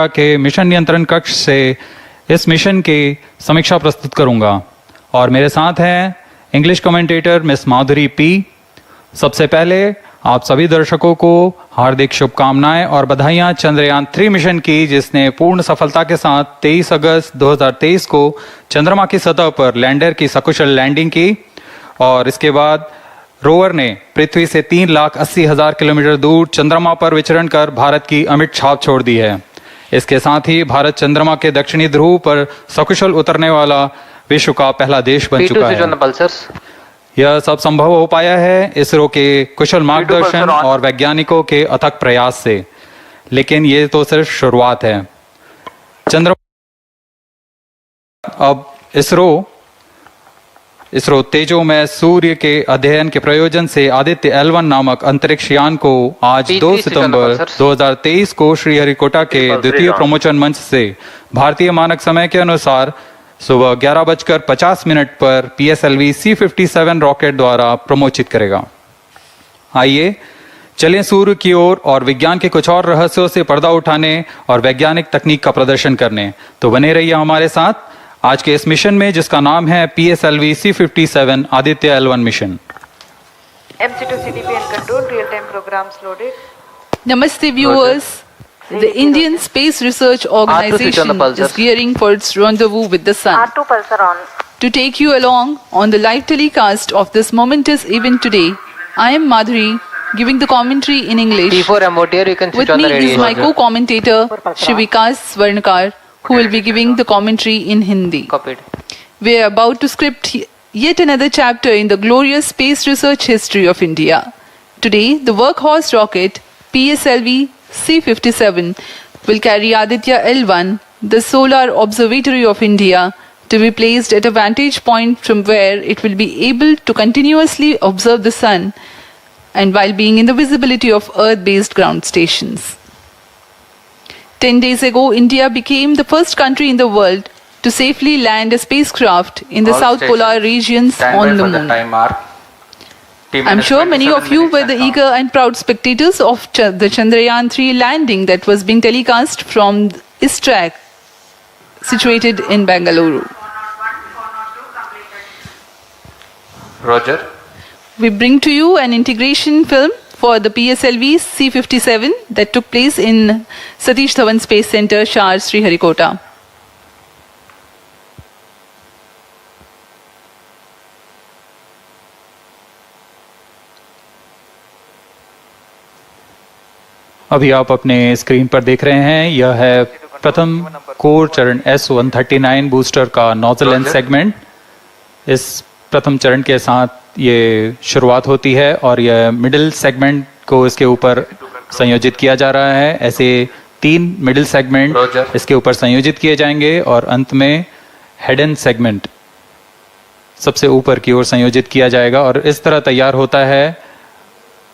के मिशन नियंत्रण कक्ष से इस मिशन की समीक्षा प्रस्तुत करूंगा और मेरे साथ हैं इंग्लिश कमेंटेटर मिस माधुरी पी। सबसे पहले आप सभी दर्शकों को हार्दिक शुभकामनाएं और बधाइयां चंद्रयान 3 मिशन की, जिसने पूर्ण सफलता के साथ 23 अगस्त 2023 को चंद्रमा की सतह पर लैंडर की सकुशल लैंडिंग की और इसके बाद रोवर ने पृथ्वी से 3,80,000 किलोमीटर दूर चंद्रमा पर विचरण कर भारत की अमिट छाप छोड़ दी है। इसके साथ ही भारत चंद्रमा के दक्षिणी ध्रुव पर सकुशल उतरने वाला विश्व का पहला देश बन चुका है। यह सब संभव हो पाया है इसरो के कुशल मार्गदर्शन और वैज्ञानिकों के अथक प्रयास से, लेकिन ये तो सिर्फ शुरुआत है। चंद्रमा अब इसरो तेजोमय सूर्य के अध्ययन के प्रयोजन से Aditya-L1 नामक अंतरिक्ष यान को आज 2 सितंबर 2023 को श्रीहरिकोटा के द्वितीय प्रमोचन मंच से भारतीय मानक समय के अनुसार सुबह 11:50 पर PSLV C-57 रॉकेट द्वारा प्रमोचित करेगा। आइए चलें सूर्य की ओर और विज्ञान के कुछ और रहस्यों से पर्दा उठाने और वैज्ञानिक तकनीक का प्रदर्शन करने। तो बने रहिए हमारे साथ आज के इस मिशन में, जिसका नाम है PSLV C-57 Aditya-L1 mission. MC2CDP and control real-time programs loaded. Namaste viewers. The Indian Space Research Organization is gearing for its rendezvous with the Sun. R2 pulsar on. To take you along on the live telecast of this momentous event today, I am Madhuri, giving the commentary in English. Before MOTR, you can switch With on the me radio. is my co-commentator, Shivikas Swarnkar, who will be giving the commentary in Hindi. Copied. We are about to script yet another chapter in the glorious space research history of India. Today, the workhorse rocket PSLV C-57 will carry Aditya-L1, the solar observatory of India, to be placed at a vantage point from where it will be able to continuously observe the sun and while being in the visibility of Earth-based ground stations. 10 days ago, India became the first country in the world to safely land a spacecraft in the South Polar regions on the moon. I'm sure many of you were the eager and proud spectators of the Chandrayaan 3 landing that was being telecast from ISRO, situated in Bengaluru. Roger. We bring to you an integration film for the PSLV C-57 that took place in Satish Dhawan Space Center, Shar, Sriharikota. अभी आप अपने screen पर देख रहे हैं, यह है प्रथम कोर चरण S-139 बूस्टर का नोजल एंड सेगमेंट। इस प्रथम चरण के साथ ये शुरुआत होती है और यह मिडिल सेगमेंट को इसके ऊपर संयोजित किया जा रहा है। ऐसे 3 मिडिल सेगमेंट इसके ऊपर संयोजित किए जाएंगे और अंत में हेड एंड सेगमेंट सबसे ऊपर की ओर संयोजित किया जाएगा और इस तरह तैयार होता है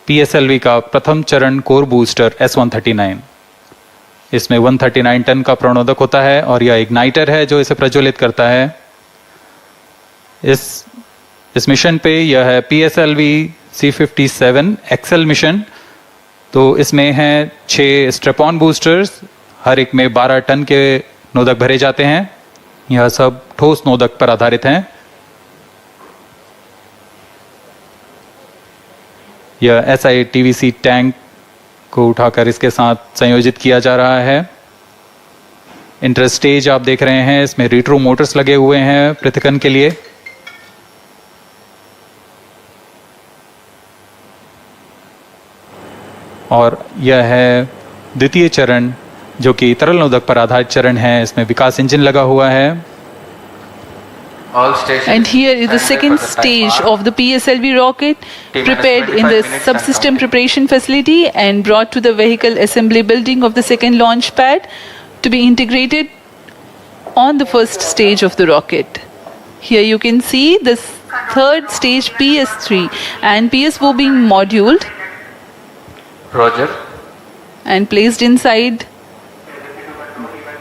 PSLV का प्रथम चरण कोर बूस्टर S-139। इसमें 139 टन का प्रणोदक होता है और यह इग्नाइटर है जो इसे प्रज्वलित करता है। इस मिशन पे यह है PSLV C-57 एक्सेल मिशन। तो इसमें हैं 6 स्ट्रेपॉन बूस्टर्स, हर एक में 12 टन के नोदक भरे जाते हैं। यह सब ठोस नोदक पर आधारित हैं। यह SI-TVC टैंक को उठाकर इसके साथ संयोजित किया जा रहा है। इंटर स्टेज आप देख रहे हैं, इसमें रिट्रो मोटर्स लगे हुए हैं पृथक्कन के लिए। और यह है द्वितीय चरण जो कि तरल नोदक पर आधारित चरण है। इसमें विकास इंजन लगा हुआ है। And here is the second stage of the PSLV rocket, prepared in the subsystem preparation facility and brought to the vehicle assembly building of the second launch pad to be integrated on the first stage of the rocket. Here you can see the third stage PS3 and PSO being moduled. Roger. And placed inside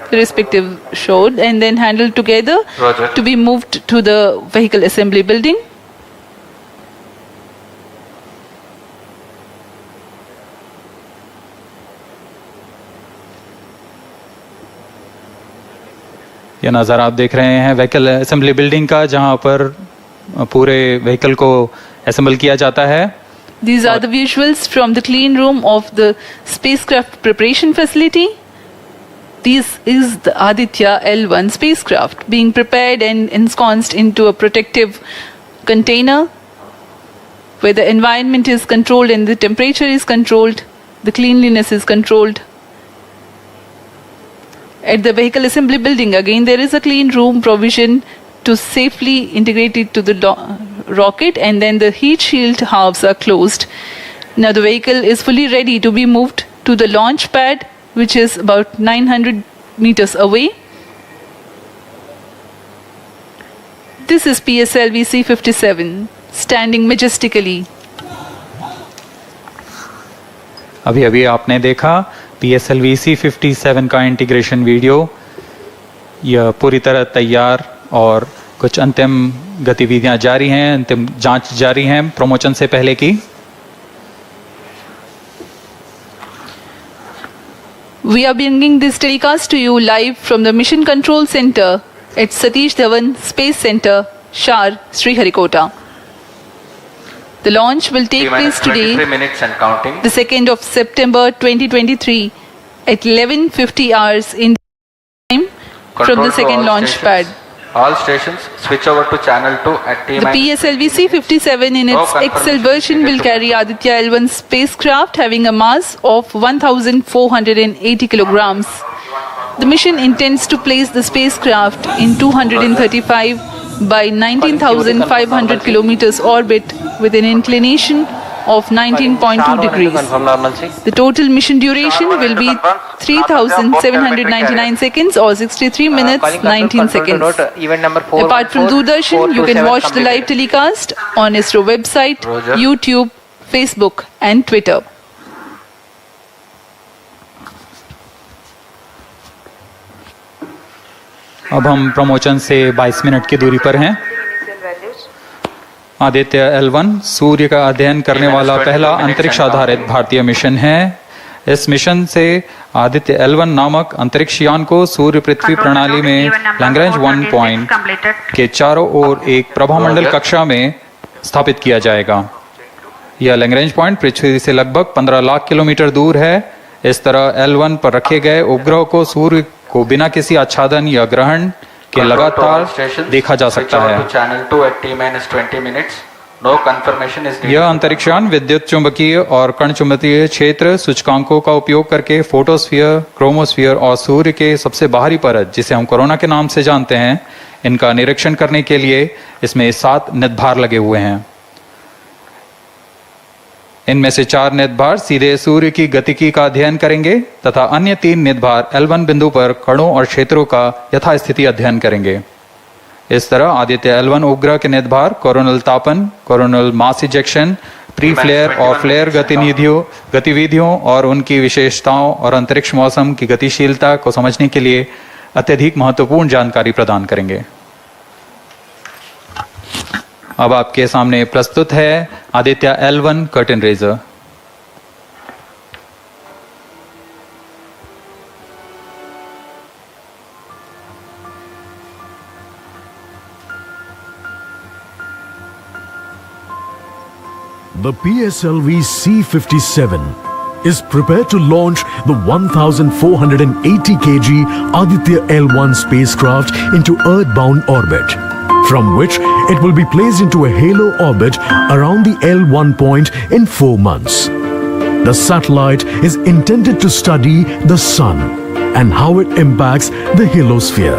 the respective shroud and then handled together. Roger. To be moved to the vehicle assembly building. ये नज़ारा आप देख रहे हैं vehicle assembly building का, जहां पर पूरे व्हीकल को असेंबल किया जाता है। These are the visuals from the clean room of the spacecraft preparation facility. This is the Aditya-L1 spacecraft being prepared and ensconced into a protective container where the environment is controlled and the temperature is controlled, the cleanliness is controlled. At the vehicle assembly building, again there is a clean room provision to safely integrate it to the rocket, and then the heat shield halves are closed. Now the vehicle is fully ready to be moved to the launch pad, which is about 900 meters away. This is PSLV C-57 standing majestically. अभी अभी आपने देखा PSLV C-57 का integration video. यह पूरी तरह तैयार और कुछ अंतिम गतिविधियां जारी हैं, अंतिम जांच जारी हैं प्रमोशन से पहले की। We are bringing this telecast to you live from the Mission Control Center at Satish Dhawan Space Center, Shar, Sriharikota. The launch will take place today, 23 minutes and counting. the 2nd of September 2023 at 11:50 hours in time from Control the to second all launch stations. pad. All stations switch over to channel 2 at T The PSLV C-57 in its XL version will carry Aditya-L1 spacecraft having a mass of 1,480 kilograms. The mission intends to place the spacecraft in 235 by 19,500 kilometers orbit with an inclination of 19.2 degrees. The total mission duration will be 3,799 seconds or 63 minutes 19 seconds. Apart from Doordarshan, you can watch the live telecast on ISRO website, YouTube, Facebook and Twitter. अब हम promotion से 22 minute की दूरी पर हैं। Initial values. आदित्य-L1 सूर्य का अध्ययन करने वाला पहला अंतरिक्ष आधारित भारतीय मिशन है। इस मिशन से आदित्य-L1 नामक अंतरिक्ष यान को सूर्य पृथ्वी प्रणाली में लैग्रेंज 1 पॉइंट के चारों ओर एक प्रभामंडल कक्षा में स्थापित किया जाएगा। यह लैग्रेंज पॉइंट पृथ्वी से लगभग 15 लाख किलोमीटर दूर है। इस तरह L1 पर रखे गए उपग्रह को सूर्य को बिना किसी आच्छादन या ग्रहण के लगातार देखा जा सकता है। यह अंतरिक्ष यान विद्युत चुंबकीय और कण चुंबकीय क्षेत्र सूचकांकों का उपयोग करके फोटोस्फीयर, क्रोमोस्फीयर और सूर्य के सबसे बाहरी परत, जिसे हम कोरोना के नाम से जानते हैं, इनका निरीक्षण करने के लिए इसमें 7 निदभार लगे हुए हैं। इनमें से 4 निदभार सीधे सूर्य की गतिकी का अध्ययन करेंगे तथा अन्य 3 निदभार L1 बिंदु पर कणों और क्षेत्रों का यथास्थिति अध्ययन करेंगे। इस तरह आदित्य-L1 उपग्रह के निदभार कोरोनल तापन, coronal mass ejection, pre flare और फ्लेयर गतिविधियों और उनकी विशेषताओं और अंतरिक्ष मौसम की गतिशीलता को समझने के लिए अत्यधिक महत्वपूर्ण जानकारी प्रदान करेंगे। अब आपके सामने प्रस्तुत है Aditya L1 curtain raiser. The PSLV C-57 is prepared to launch the 1,480 kg Aditya-L1 spacecraft into Earth-bound orbit, from which it will be placed into a halo orbit around the L1 point in 4 months. The satellite is intended to study the Sun and how it impacts the heliosphere.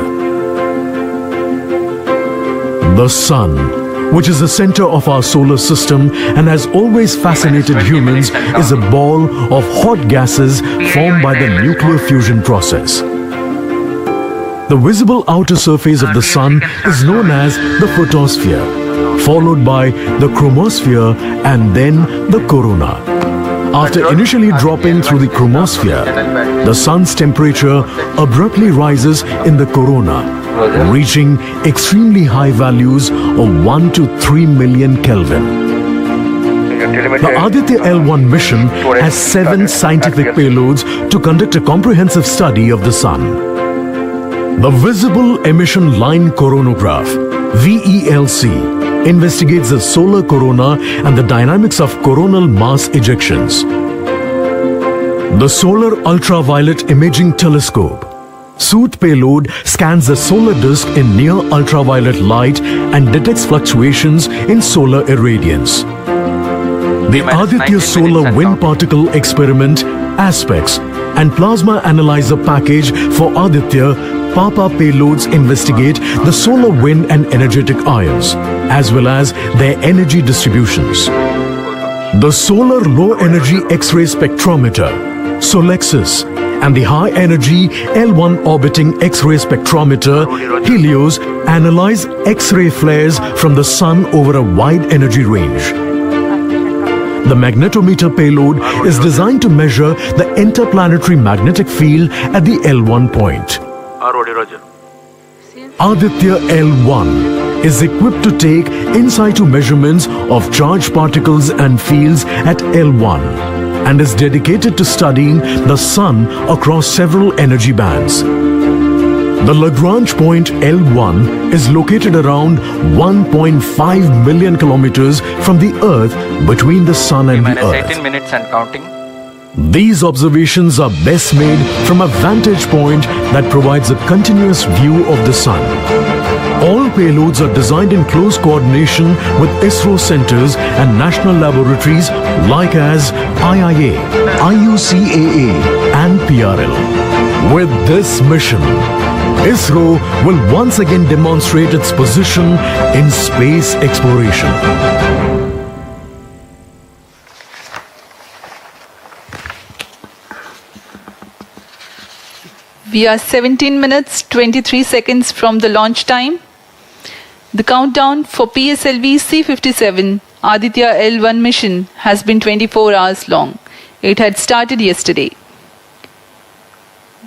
The Sun, which is the center of our solar system and has always fascinated humans, is a ball of hot gases formed by the nuclear fusion process. The visible outer surface of the Sun is known as the photosphere, followed by the chromosphere and then the corona. After initially dropping through the chromosphere, the Sun's temperature abruptly rises in the corona, reaching extremely high values of 1 to 3 million Kelvin. The Aditya-L1 mission has 7 scientific payloads to conduct a comprehensive study of the Sun. The Visible Emission Line Coronagraph, VELC, investigates the solar corona and the dynamics of coronal mass ejections. The Solar Ultraviolet Imaging Telescope, SOOT payload, scans the solar disk in near ultraviolet light and detects fluctuations in solar irradiance. The Aditya Solar Wind Particle Experiment, ASPEX, and Plasma Analyzer Package for Aditya Papa payloads investigate the solar wind and energetic ions, as well as their energy distributions. The Solar Low Energy X-ray Spectrometer, SOLEXIS, and the High Energy L1 Orbiting X-ray Spectrometer, HELIOS, analyze X-ray flares from the Sun over a wide energy range. The magnetometer payload is designed to measure the interplanetary magnetic field at the L1 point. Aditya-L1 is equipped to take in situ measurements of charged particles and fields at L1 and is dedicated to studying the Sun across several energy bands. The Lagrange point L1 is located around 1.5 million kilometers from the Earth between the Sun and the Earth. 18 minutes and counting. These observations are best made from a vantage point that provides a continuous view of the Sun. All payloads are designed in close coordination with ISRO centers and national laboratories like as IIA, IUCAA and PRL. With this mission, ISRO will once again demonstrate its position in space exploration. We are 17 minutes 23 seconds from the launch time. The countdown for PSLV C-57 Aditya-L1 mission has been 24 hours long. It had started yesterday.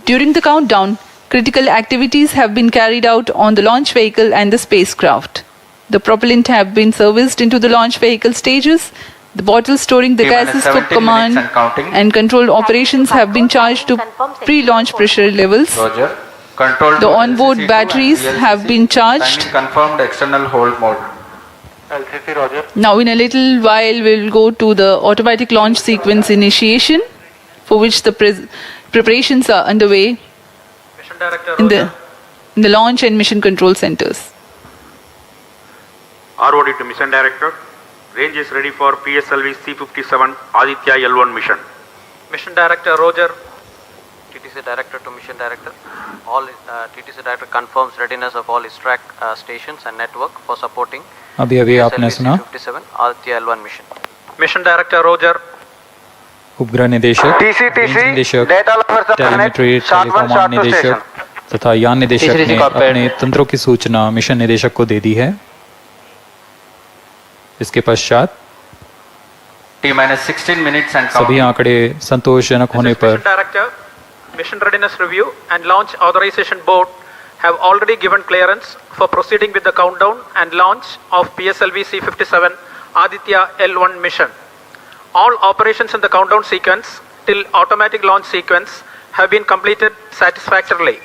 During the countdown, critical activities have been carried out on the launch vehicle and the spacecraft. The propellant have been serviced into the launch vehicle stages. The bottles storing the gases for command and control operations have been charged to pre-launch pressure levels. Roger. Control The onboard batteries have been charged. Confirmed external hold mode. Now in a little while we will go to the automatic launch sequence initiation, for which the preparations are underway in the launch and mission control centers. ROD to Mission Director. Range is ready for PSLV C-57 Aditya-L1 mission. Mission Director Roger. TTC Director to Mission Director. All TTC Director confirms readiness of all ISRAC stations and network for supporting अभी आपने सुना C-57 Aditya-L1 mission. Mission Director Roger. उपग्रह निदेशक, range निदेशक, telemetry टेलीकमांड निदेशक तथा यान निदेशक ने अपने तंत्रों की सूचना मिशन निदेशक को दे दी है. इसके पश्चात T-16 minutes and सभी counting. आंकड़े संतोषजनक होने पर Mission Director, Mission Readiness Review and Launch Authorization Board have already given clearance for proceeding with the countdown and launch of PSLV C-57 Aditya-L1 mission. All operations in the countdown sequence till automatic launch sequence have been completed satisfactorily.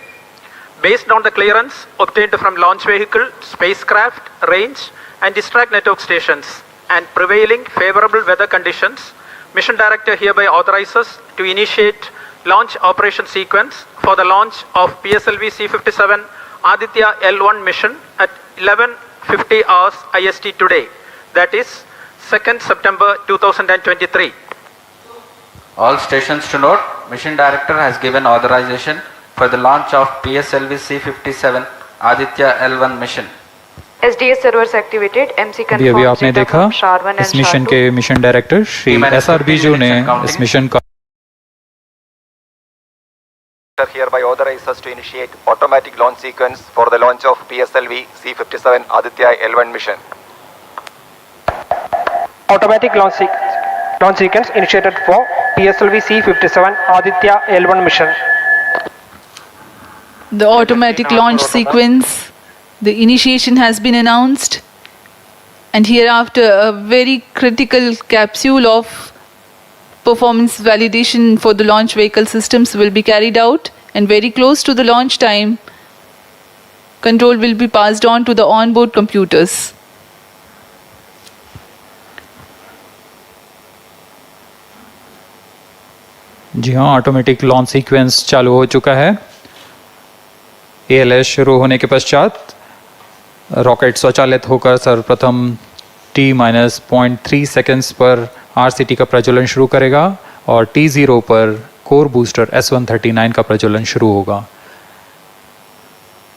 Based on the clearance obtained from launch vehicle, spacecraft, range and distract network stations and prevailing favorable weather conditions, Mission Director hereby authorizes to initiate launch operation sequence for the launch of PSLV C-57 Aditya-L1 mission at 11:50 hours IST today, that is 2nd September 2023. All stations to note, Mission Director has given authorization for the launch of PSLV C-57 Aditya-L1 mission. SDS servers activated. MC अभी confirmed आपने data देखा from SHAR-1 and इस mission SHAR-2. के mission director Shri SRB जो ने इस mission का hereby authorizes to initiate automatic launch sequence for the launch of PSLV C-57 Aditya-L1 mission. Automatic launch sequence initiated for PSLV C-57 Aditya-L1 mission. The automatic launch sequence, the initiation has been announced, and hereafter a very critical capsule of performance validation for the launch vehicle systems will be carried out, and very close to the launch time Control will be passed on to the onboard computers. जी हाँ, automatic launch sequence चालू हो चुका है। ALS शुरू होने के पश्चात rocket स्वचालित होकर सर्वप्रथम T-0.3 सेकेंड्स पर RCT का प्रज्वलन शुरू करेगा और T0 पर कोर बूस्टर S139 का प्रज्वलन शुरू होगा।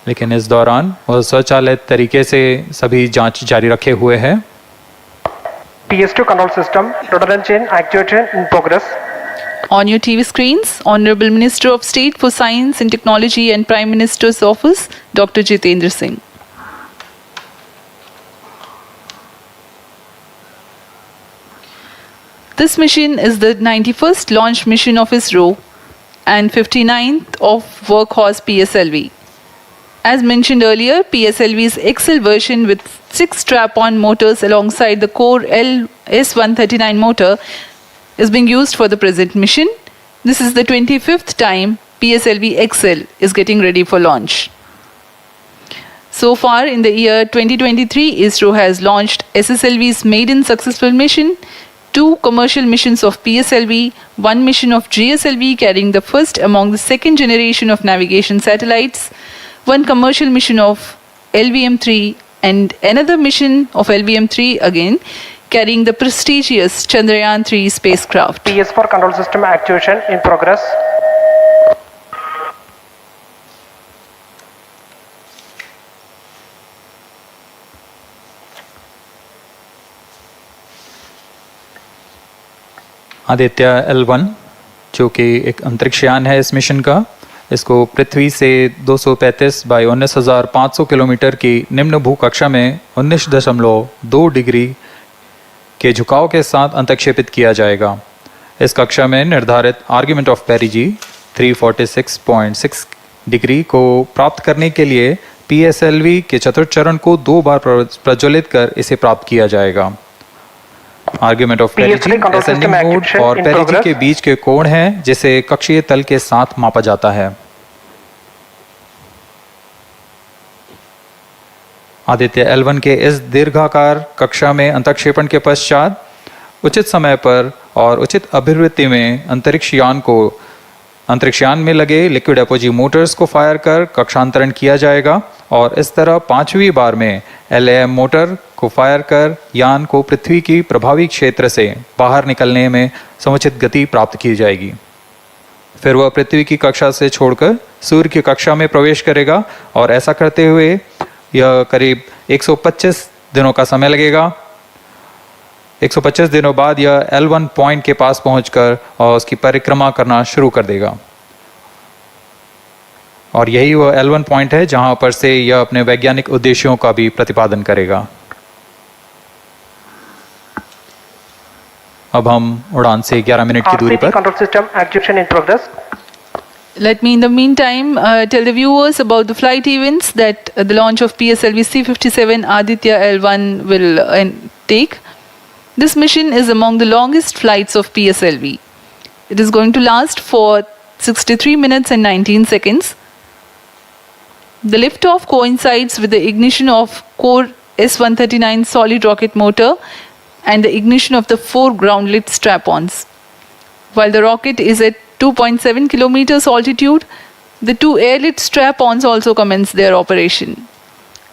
लेकिन इस दौरान वह स्वचालित तरीके से सभी जांच जारी रखे हुए है। PS2 control system, rotor engine actuation in progress. On your TV screens, Honorable Minister of State for Science and Technology and Prime Minister's Office, Dr. Jitendra Singh. This mission is the 91st launch mission of ISRO and 59th of Workhorse PSLV. As mentioned earlier, PSLV's XL version with 6 strap-on motors alongside the core S139 motor is being used for the present mission. This is the 25th time PSLV XL is getting ready for launch. So far in the year 2023, ISRO has launched SSLV's maiden successful mission, 2 commercial missions of PSLV, 1 mission of GSLV carrying the first among the second generation of navigation satellites, 1 commercial mission of LVM-3 and another mission of LVM-3 again, carrying the prestigious Chandrayaan-3 spacecraft. PS4 control system actuation in progress. Aditya-L1 जो कि एक अंतरिक्षयान है इस mission का, इसको पृथ्वी से 235 by 19,500 kilometre की निम्न भूकक्षा में 19.2 डिग्री के झुकाव के साथ अंतक्षेपित किया जाएगा। इस कक्षा में निर्धारित आर्ग्यूमेंट ऑफ पेरिजी 346.6 डिग्री को प्राप्त करने के लिए PSLV के चतुर्थ चरण को 2 बार प्रज्वलित कर इसे प्राप्त किया जाएगा। आर्ग्यूमेंट ऑफ पेरिजी असेंडिंग मोड और पेरिजी के बीच के कोण है जिसे कक्षीय तल के साथ मापा जाता है। आदित्य-L1 के इस दीर्घाकार कक्षा में अंतक्षेपण के पश्चात उचित समय पर और उचित अभिवृत्ति में अंतरिक्षयान में लगे लिक्विड एपोजी मोटर्स को फायर कर कक्षांतरण किया जाएगा और इस तरह 5वीं बार में LAM मोटर को फायर कर यान को पृथ्वी की प्रभावी क्षेत्र से बाहर निकलने में समुचित गति प्राप्त की जाएगी। फिर वह पृथ्वी की कक्षा से छोड़कर सूर्य की कक्षा में प्रवेश करेगा और ऐसा करते हुए यह करीब 125 दिनों का समय लगेगा। 125 दिनों बाद यह L1 पॉइंट के पास पहुंचकर और उसकी परिक्रमा करना शुरू कर देगा और यही वह L1 पॉइंट है जहां पर से यह अपने वैज्ञानिक उद्देश्यों का भी प्रतिपादन करेगा। अब हम उड़ान से 11 मिनट की दूरी पर control system activation in progress. Let me in the meantime tell the viewers about the flight events that the launch of PSLV C57 Aditya-L1 will take. This mission is among the longest flights of PSLV. It is going to last for 63 minutes and 19 seconds. The liftoff coincides with the ignition of core S139 solid rocket motor and the ignition of the 4 ground-lit strap-ons. While the rocket is at 2.7 kilometers altitude, the 2 air-lit strap-ons also commence their operation.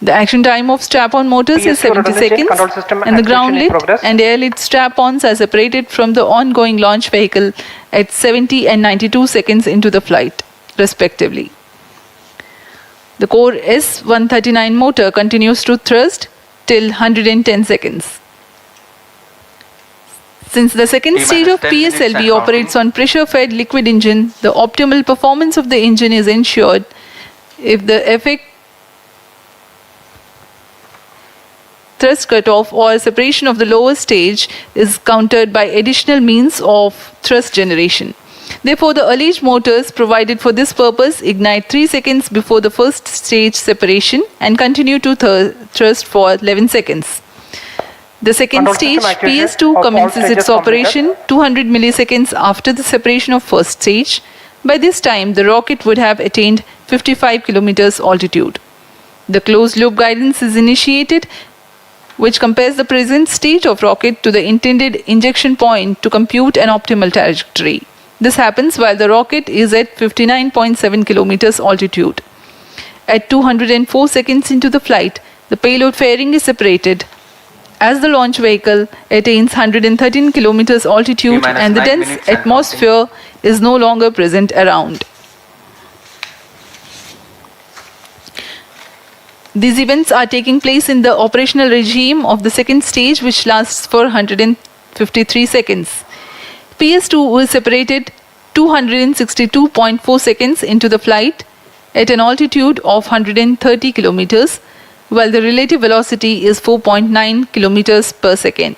The action time of strap-on motors is 70 seconds and the ground-lit and air-lit strap-ons are separated from the ongoing launch vehicle at 70 and 92 seconds into the flight, respectively. The core S139 motor continues to thrust till 110 seconds. Since the second stage of PSLV operates on pressure-fed liquid engine, the optimal performance of the engine is ensured if the effect thrust cutoff or separation of the lower stage is countered by additional means of thrust generation. Therefore, the alleged motors provided for this purpose ignite 3 seconds before the first stage separation and continue to thrust for 11 seconds. The second stage, PS2, commences its operation 200 milliseconds after the separation of first stage. By this time, the rocket would have attained 55 kilometers altitude. The closed loop guidance is initiated, which compares the present state of rocket to the intended injection point to compute an optimal trajectory. This happens while the rocket is at 59.7 kilometers altitude. At 204 seconds into the flight, the payload fairing is separated as the launch vehicle attains 113 kilometers altitude and the dense atmosphere is no longer present around. These events are taking place in the operational regime of the second stage, which lasts for 153 seconds. PS2 is separated 262.4 seconds into the flight at an altitude of 130 kilometers, while the relative velocity is 4.9 kilometers per second.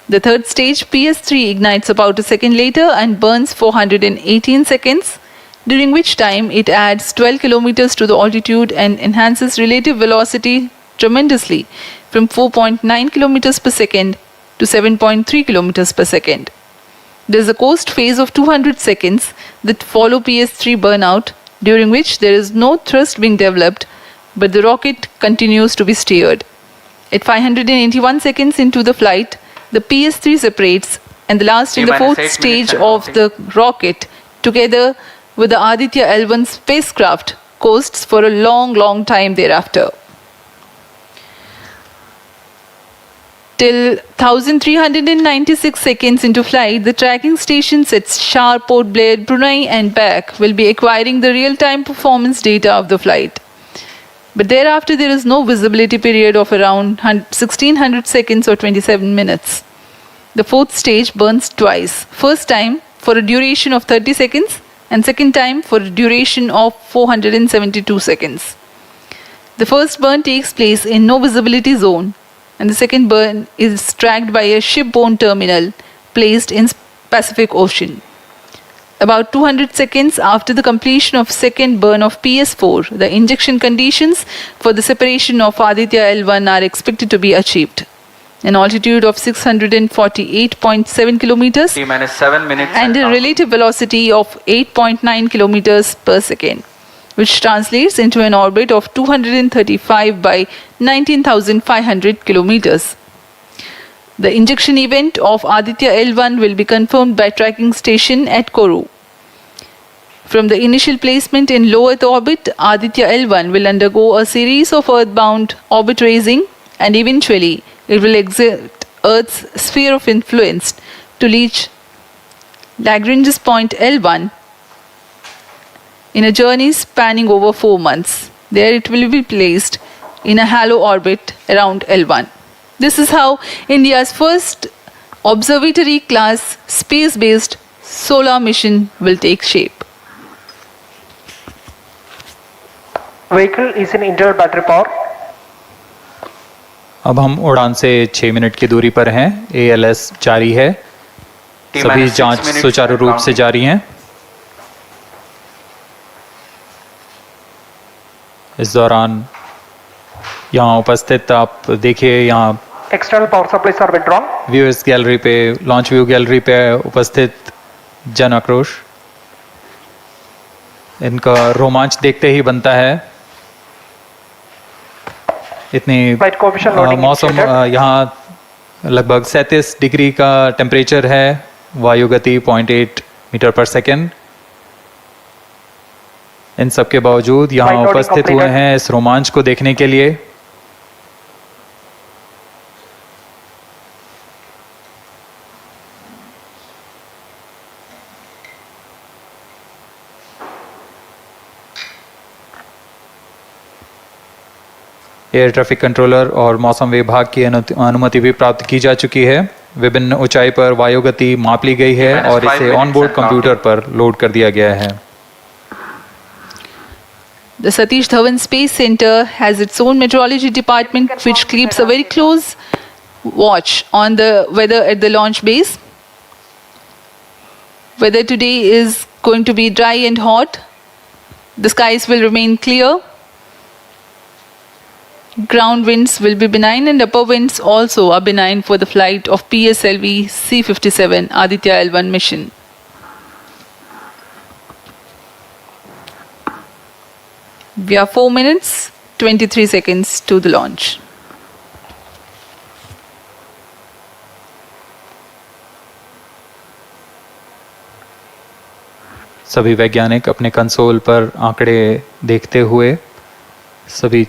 The third stage, PS3, ignites about a second later and burns 418 seconds, during which time it adds 12 kilometers to the altitude and enhances relative velocity tremendously from 4.9 kilometers per second to 7.3 kilometers per second. There is a coast phase of 200 seconds that follow PS3 burnout, during which there is no thrust being developed, but the rocket continues to be steered. At 581 seconds into the flight, the PS3 separates, and the last in the fourth stage of the rocket, together with the Aditya-L1 spacecraft, coasts for a long time thereafter. Till 1396 seconds into flight, the tracking stations at Shar, Port Blair, Brunei and back will be acquiring the real-time performance data of the flight. But thereafter there is no visibility period of around 1600 seconds or 27 minutes. The fourth stage burns twice. First time for a duration of 30 seconds and second time for a duration of 472 seconds. The first burn takes place in no visibility zone, and the second burn is tracked by a shipborne terminal placed in Pacific Ocean. About 200 seconds after the completion of second burn of PS4, the injection conditions for the separation of Aditya-L1 are expected to be achieved. An altitude of 648.7 kilometers T-minus 7 minutes and a relative velocity of 8.9 kilometers per second, which translates into an orbit of 235 by 19,500 kilometers. The injection event of Aditya-L1 will be confirmed by tracking station at Kourou. From the initial placement in low Earth orbit, Aditya-L1 will undergo a series of earthbound orbit raising, and eventually it will exit Earth's sphere of influence to reach Lagrange's point L1 in a journey spanning over 4 months. There it will be placed in a halo orbit around L1. This is how India's first observatory class space-based solar mission will take shape. Vehicle is in internal battery power. अब हम उड़ान से 6 minute की दूरी पर हैं। ALS जारी है, सभी जांच सुचारू रूप से जारी हैं। इस दौरान यहाँ उपस्थित आप देखिए, यहाँ External power supplies are withdrawn. Viewers gallery पे, लॉन्च व्यू गैलरी पे उपस्थित जन आक्रोश, इनका रोमांच देखते ही बनता है। इतनी मौसम यहाँ लगभग 37 डिग्री का टेम्परेचर है, वायु गति 0.8 मीटर पर सेकेंड। इन सब के बावजूद यहाँ उपस्थित हुए हैं इस रोमांच को देखने के लिए। एयर ट्रैफिक कंट्रोलर और मौसम विभाग की अनुमति भी प्राप्त की जा चुकी है। विभिन्न ऊंचाई पर वायु गति माप ली गई है और इसे ऑनबोर्ड कंप्यूटर पर लोड कर दिया गया है। The Satish Dhawan Space Center has its own meteorology department which keeps a very close watch on the weather at the launch base. Weather today is going to be dry and hot. The skies will remain clear. Ground winds will be benign and upper winds also are benign for the flight of PSLV C-57 Aditya-L1 mission. We are 4 minutes 23 seconds to the launch. सभी वैज्ञानिक अपने console पर आंकड़े देखते हुए सभी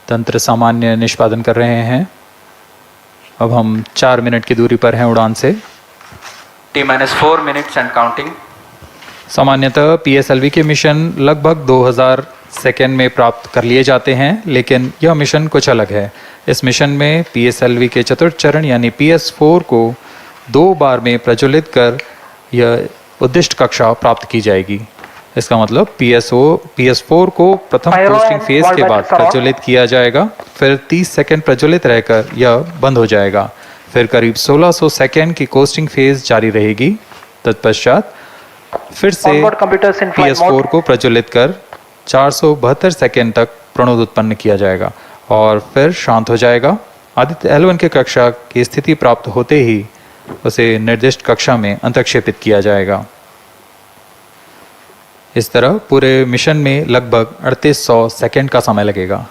तंत्र सामान्य निष्पादन कर रहे हैं। अब हम 4 मिनट की दूरी पर हैं उड़ान से। T-4 minutes and counting. सामान्यतः PSLV के मिशन लगभग 2000 सेकेंड में प्राप्त कर लिए जाते हैं, लेकिन यह मिशन कुछ अलग है। इस मिशन में PSLV के चतुर्थ चरण यानी PS4 को 2 बार में प्रज्वलित कर यह उद्दिष्ट कक्षा प्राप्त की जाएगी। इसका मतलब PS4 को प्रथम कोस्टिंग फेज के बाद प्रज्वलित किया जाएगा, फिर 30 सेकेंड प्रज्वलित रहकर यह बंद हो जाएगा, फिर करीब 1600 सेकेंड की कोस्टिंग फेज जारी रहेगी। तत्पश्चात फिर से PS4 को प्रज्वलित कर 472 सेकेंड तक प्रणोद उत्पन्न किया जाएगा और फिर शांत हो जाएगा। आदित्य-L1 की कक्षा की स्थिति प्राप्त होते ही उसे निर्दिष्ट कक्षा में अंतक्षेपित किया जाएगा। इस तरह पूरे मिशन में लगभग 3800 सेकेंड का समय लगेगा।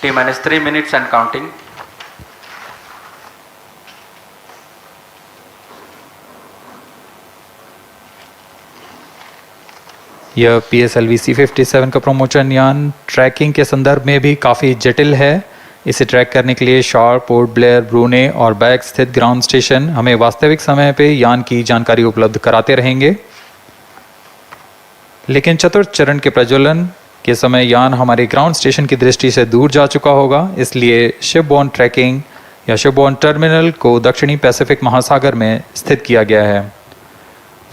T-3 minutes and counting. यह PSLV C57 का प्रमोशन यान ट्रैकिंग के संदर्भ में भी काफ़ी जटिल है। इसे ट्रैक करने के लिए शार्प, पोर्ट ब्लेयर, ब्रूने और बैग स्थित ग्राउंड स्टेशन हमें वास्तविक समय पे यान की जानकारी उपलब्ध कराते रहेंगे। लेकिन चतुर्थ चरण के प्रज्वलन के समय यान हमारे ग्राउंड स्टेशन की दृष्टि से दूर जा चुका होगा, इसलिए शिपबॉर्न ट्रैकिंग या शिपबॉर्न टर्मिनल को दक्षिणी पैसिफिक महासागर में स्थित किया गया है।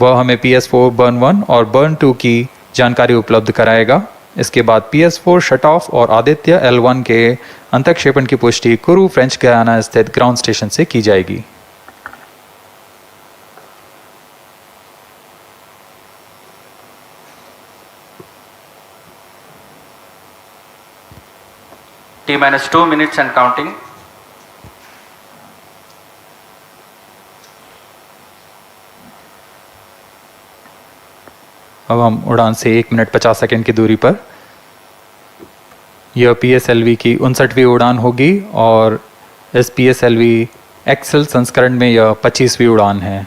वह हमें PS4 बर्न 1 और बर्न 2 की जानकारी उपलब्ध कराएगा। इसके बाद PS4 शट ऑफ और आदित्य-L1 के अंतक्षेपण की पुष्टि कुरु, फ्रेंच गयाना स्थित ग्राउंड स्टेशन से की जाएगी। T-2 minutes and counting. अब हम उड़ान से 1 मिनट 50 सेकेंड की दूरी पर। यह PSLV की 59वीं उड़ान होगी और इस PSLV एक्सेल संस्करण में यह 25वीं उड़ान है।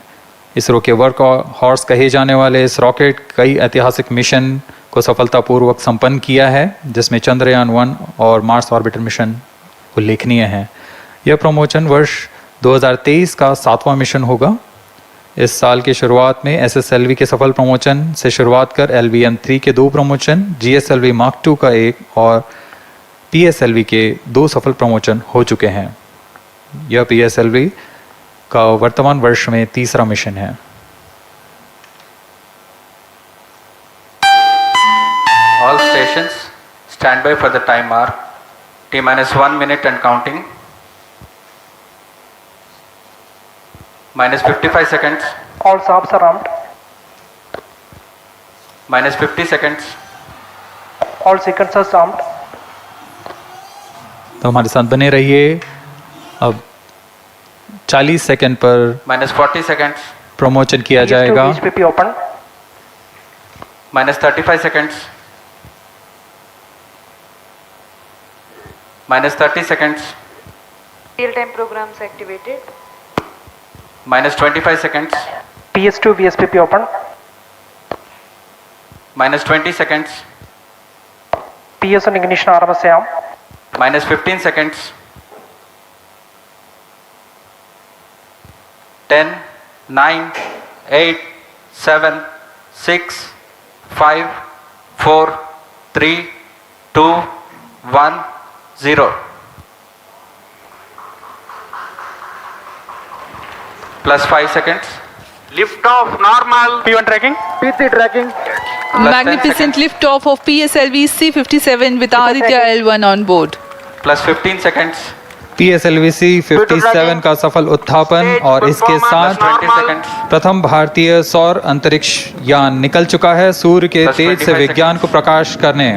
इसरो के वर्क हॉर्स कहे जाने वाले इस रॉकेट कई ऐतिहासिक मिशन को सफलतापूर्वक संपन्न किया है, जिसमें चंद्रयान 1 और मार्स ऑर्बिटर मिशन उल्लेखनीय हैं। यह प्रमोशन वर्ष 2023 का 7वां मिशन होगा। इस साल की शुरुआत में SSLV के सफल प्रमोशन से शुरुआत कर LVM-3 के 2 प्रमोशन, GSLV Mark II का 1 और PSLV के 2 सफल प्रमोशन हो चुके हैं। यह PSLV का वर्तमान वर्ष में 3रा मिशन है। All stations stand by for the time mark. T-1 minute and counting. -55 seconds. All subs are armed. -50 seconds. All sequencers armed. तो हमारे साथ बने रहिए। अब 40 सेकंड पर -40 seconds. प्रमोशन किया जाएगा। HPP open. -35 seconds. -30 seconds. Real-time programs activated. -25 seconds. PS2 VSPP open. -20 seconds. PS1 ignition RMS arm. -15 seconds. 10, 9, 8, 7, 6, 5, 4, 3, 2, 1, 0. +5 seconds. Lift off normal. P1 tracking. P3 tracking. Magnificent lift-off of PSLV C57 with Aditya-L1 on board. +15 seconds. PSLV C57 का सफल उत्थापन और इसके साथ +20 seconds. प्रथम भारतीय सौर अंतरिक्ष यान निकल चुका है सूर्य के Plus तेज से 25 विज्ञान को प्रकाश करने।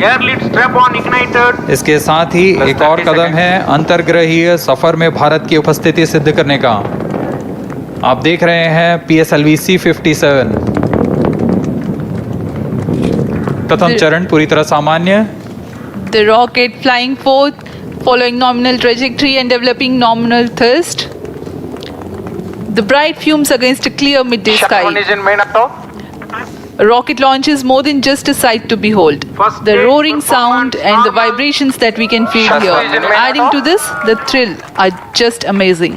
Air lead strap on ignited. इसके साथ ही Plus एक और 30 कदम seconds. है अंतर्ग्रहीय सफर में भारत की उपस्थिति सिद्ध करने का। आप देख रहे हैं PSLV C57। प्रथम चरण पूरी तरह सामान्य। The rocket flying forth, following nominal trajectory and developing nominal thrust. The bright fumes against a clear midday sky. A rocket launch is more than just a sight to behold. The roaring sound and the vibrations that we can feel here, adding to this, the thrill are just amazing.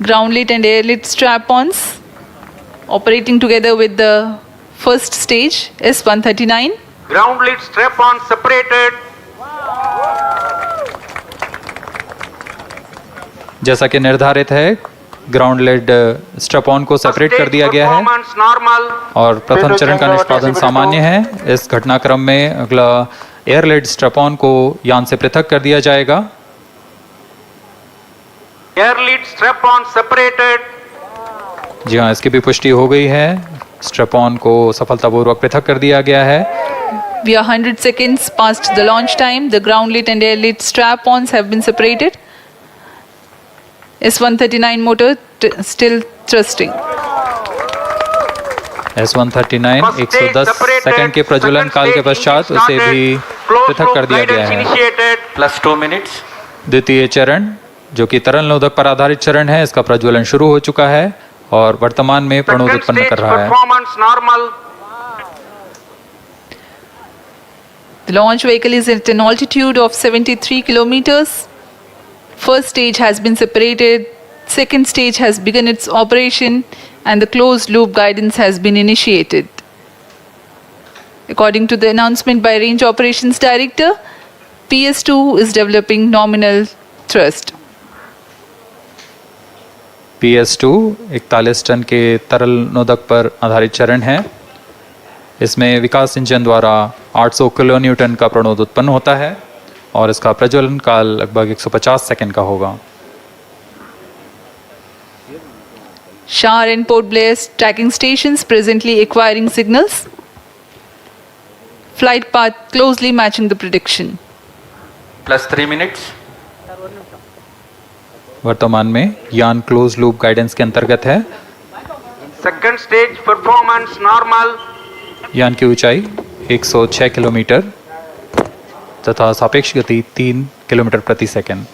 Ground-lit and air-lit strap-ons operating together with the first stage, S139. Ground-lit strap-on separated. जैसा कि निर्धारित है, ground lead strap-on को separate कर दिया गया है और प्रथम चरण का निष्पादन सामान्य है। इस घटनाक्रम में अगला एयर लेड स्ट्रैप-ऑन को यान से पृथक कर दिया जाएगा। Air lit strap on separated. जी हाँ, इसकी भी पुष्टि हो गई है। स्ट्रैप-ऑन को सफलतापूर्वक पृथक कर दिया गया है। We are 100 seconds past the launch time. The ground-lit and air-lit strap-ons have been separated. S139 motor still thrusting. S139 110 second के प्रज्वलन काल के पश्चात उसे भी पृथक कर दिया गया है। +2 मिनट्स। द्वितीय चरण जो कि तरल नोदक पर आधारित चरण है, इसका प्रज्वलन शुरू हो चुका है और वर्तमान में प्रणोद उत्पन्न कर रहा है। The launch vehicle is at an altitude of 73 kilometers. First stage has been separated, second stage has begun its operation, and the closed loop guidance has been initiated. According to the announcement by Range Operations Director, PS2 is developing nominal thrust. PS2 41 ton के तरल नोदक पर आधारित चरण है। इसमें विकास engine द्वारा 800 kilo Newton का प्रणोद उत्पन्न होता है और इसका प्रज्वलन काल लगभग 150 सेकंड का होगा। Shar and Port Blair tracking stations presently acquiring signals. Flight path closely matching the prediction. +3 minutes. वर्तमान में यान क्लोज लूप गाइडेंस के अंतर्गत है। Second stage performance normal. यान की ऊंचाई 106 किलोमीटर तथा सापेक्ष गति 3 किलोमीटर प्रति second.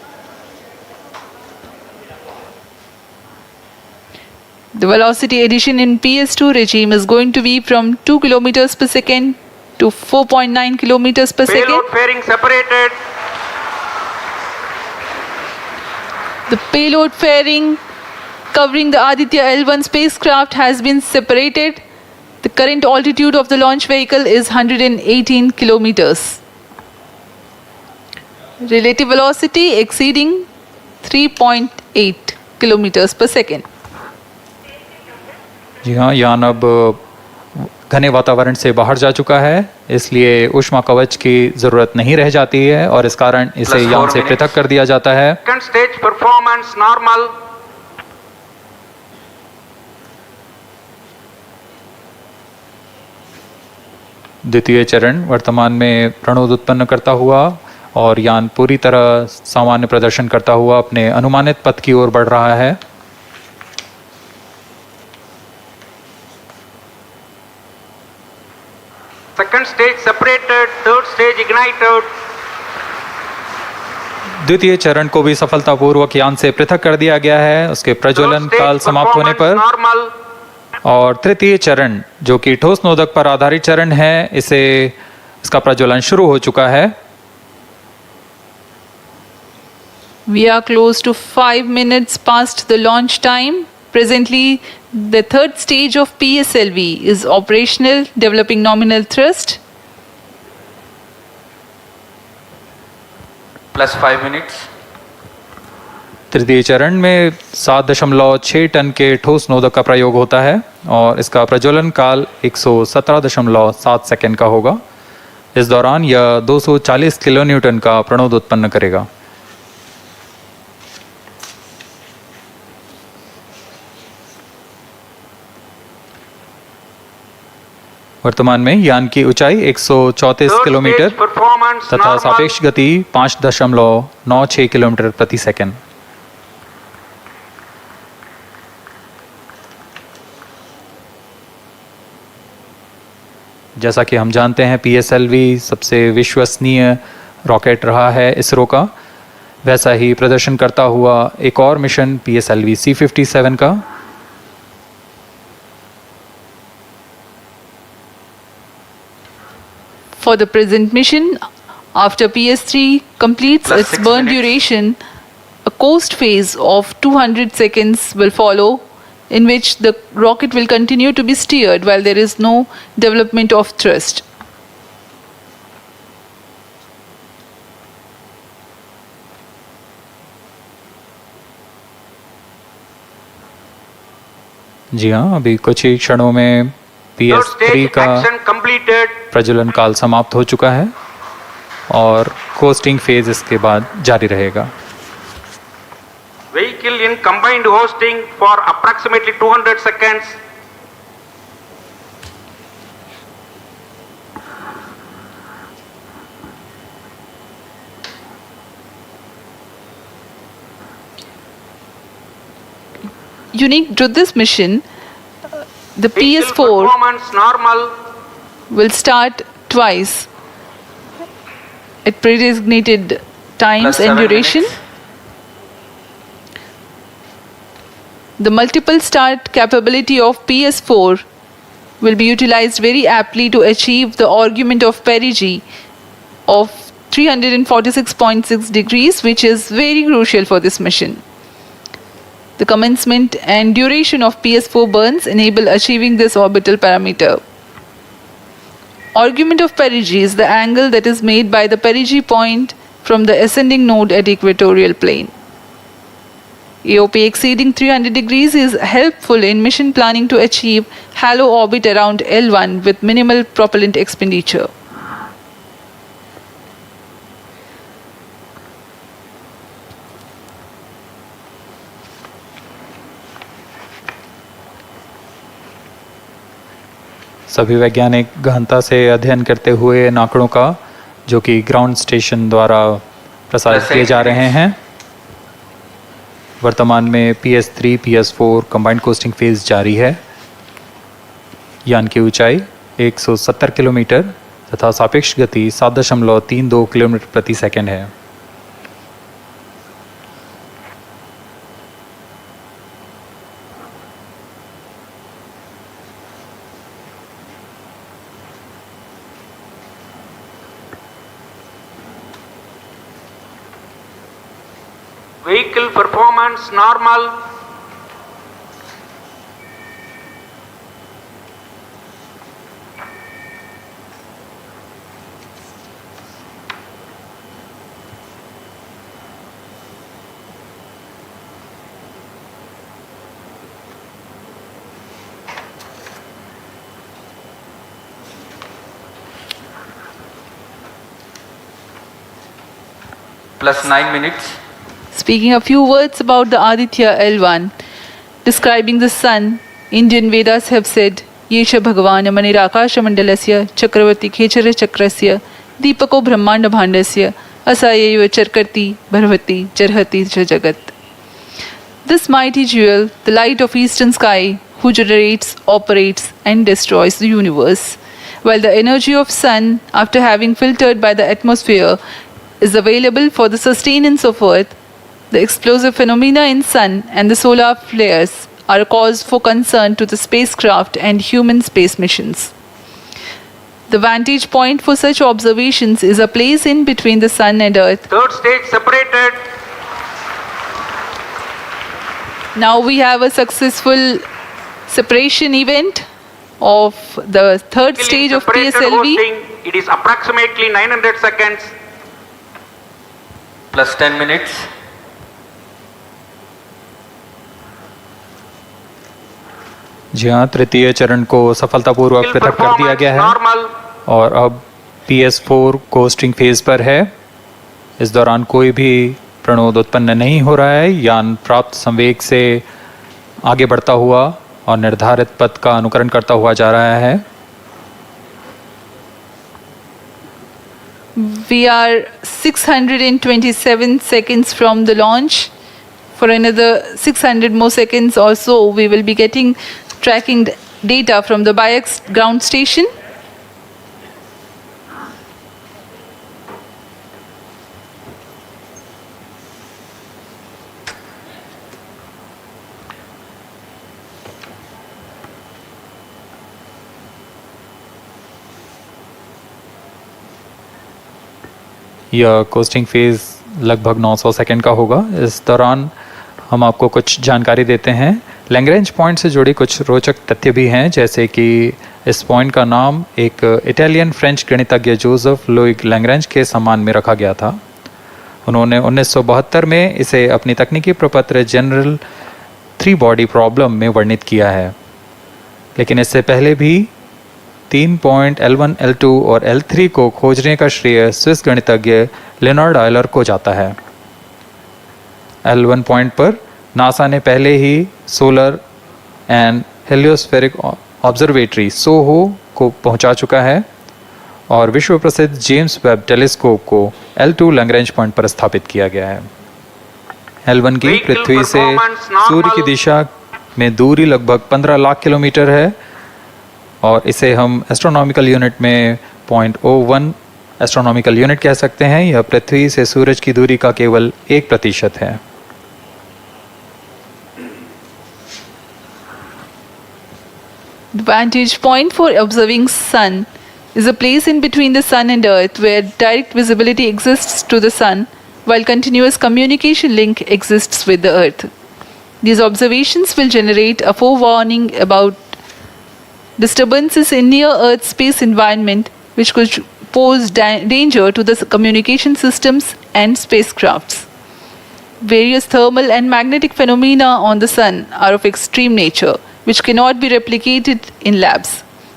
The velocity addition in PS2 regime is going to be from 2 kilometers per second to 4.9 kilometers per second. Payload fairing separated. The payload fairing covering the Aditya-L1 spacecraft has been separated. The current altitude of the launch vehicle is 118 kilometers. Relative velocity exceeding 3.8 kilometers per second. जी हाँ, यान अब घने वातावरण से बाहर जा चुका है, इसलिए ऊष्मा कवच की जरूरत नहीं रह जाती है और इस कारण इसे यान से पृथक कर दिया जाता है। Second stage performance normal. द्वितीय चरण वर्तमान में प्रणोद उत्पन्न करता हुआ और यान पूरी तरह सामान्य प्रदर्शन करता हुआ अपने अनुमानित पथ की ओर बढ़ रहा है। Second stage separated, third stage ignited. द्वितीय चरण को भी सफलतापूर्वक यान से पृथक कर दिया गया है उसके प्रज्वलन काल समाप्त होने पर। और तृतीय चरण जो कि ठोस नोदक पर आधारित चरण है, इसका प्रज्वलन शुरू हो चुका है। We are close to 5 minutes past the launch time. Presently, the third stage of PSLV is operational, developing nominal thrust. +5 minutes. तृतीय चरण में 7.6 टन के ठोस नोदक का प्रयोग होता है और इसका प्रज्वलन काल 117.7 सेकंड का होगा। इस दौरान यह 240 किलो न्यूटन का प्रणोद उत्पन्न करेगा। वर्तमान में यान की ऊंचाई 134 किलोमीटर तथा सापेक्ष गति 5.96 किलोमीटर प्रति सेकंड। जैसा कि हम जानते हैं PSLV सबसे विश्वसनीय रॉकेट रहा है इसरो का, वैसा ही प्रदर्शन करता हुआ एक और मिशन PSLV C57 का। For the present mission, after PS3 completes its burn duration, a coast phase of 200 seconds will follow, in which the rocket will continue to be steered while there is no development of thrust. जी हाँ, अभी कुछ ही क्षणों में PS3 का प्रज्वलन काल समाप्त हो चुका है और कोस्टिंग फेज इसके बाद जारी रहेगा। Vehicle in combined hosting for approximately 200 seconds. Unique to this mission, the Vehicle PS4 performance normal. will start twice at predesignated times Plus and 7 duration. minutes. The multiple start capability of PS4 will be utilized very aptly to achieve the argument of perigee of 346.6 degrees, which is very crucial for this mission. The commencement and duration of PS4 burns enable achieving this orbital parameter. Argument of perigee is the angle that is made by the perigee point from the ascending node at equatorial plane. AOP exceeding 300 degrees is helpful in mission planning to achieve halo orbit around L1 with minimal propellant expenditure. सभी वैज्ञानिक गहनता से अध्ययन करते हुए इन आंकड़ों का, जो कि ग्राउंड स्टेशन द्वारा प्रसारित किए जा रहे हैं। वर्तमान में PS3 PS4 combined costing phase जारी है। यान की ऊंचाई 170 किलोमीटर तथा सापेक्ष गति 7.32 किलोमीटर प्रति सेकंड है। Vehicle performance normal. Plus 9 minutes. Speaking a few words about the Aditya-L1, describing the sun, Indian Vedas have said, Yesha Bhagavan Manirakasha Mandalasya Chakravarti Khechara Chakrasya Deepako Brahmanda Bhandasya Asayayva Charkarti Bharvati Charhati Jagat. This mighty jewel, the light of eastern sky, who generates, operates and destroys the universe, while the energy of sun, after having filtered by the atmosphere, is available for the sustenance of earth. The explosive phenomena in sun and the solar flares are a cause for concern to the spacecraft and human space missions. The vantage point for such observations is a place in between the sun and earth. Third stage separated. Now we have a successful separation event of the third stage of Separated PSLV. hosting. It is approximately 900 seconds. Plus 10 minutes. जी हाँ, तृतीय चरण को सफलतापूर्वक पृथक कर दिया गया है और अब PS4 कोस्टिंग फेज पर है। इस दौरान कोई भी प्रणोद उत्पन्न नहीं हो रहा है। यान प्राप्त संवेग से आगे बढ़ता हुआ और निर्धारित पथ का अनुकरण करता हुआ जा रहा है। We are 627 seconds from the launch. For another 600 more seconds or so, we will be getting tracking data from the BIAX ground station. यह कोस्टिंग फेज़ लगभग 900 सेकंड का होगा। इस दौरान हम आपको कुछ जानकारी देते हैं। लैग्रेंज पॉइंट से जुड़ी कुछ रोचक तथ्य भी हैं, जैसे कि इस पॉइंट का नाम एक इटालियन फ्रेंच गणितज्ञ जोसेफ लुइग लैग्रेंज के सम्मान में रखा गया था। उन्होंने 1972 में इसे अपनी तकनीकी प्रपत्र जनरल 3 बॉडी प्रॉब्लम में वर्णित किया है, लेकिन इससे पहले भी 3 पॉइंट L1, L2 और L3 को खोजने का श्रेय स्विस गणितज्ञ लियोनार्ड आयलर को जाता है। L1 पॉइंट पर नासा ने पहले ही सोलर एंड हेलियोस्फेरिक ऑब्जर्वेटरी सोहो को पहुंचा चुका है और विश्व प्रसिद्ध जेम्स वेब टेलीस्कोप को L2 लैग्रेंज पॉइंट पर स्थापित किया गया है। L1 की पृथ्वी से सूर्य की दिशा में दूरी लगभग 15 लाख किलोमीटर है और इसे हम एस्ट्रोनॉमिकल यूनिट में 0.01 एस्ट्रोनॉमिकल यूनिट कह सकते हैं। यह पृथ्वी से सूरज की दूरी का केवल 1% है। The vantage point for observing sun is a place in between the sun and earth where direct visibility exists to the sun while continuous communication link exists with the earth. These observations will generate a forewarning about disturbances in near earth space environment which could pose danger to the communication systems and spacecrafts. Various thermal and magnetic phenomena on the sun are of extreme nature which cannot be replicated in labs.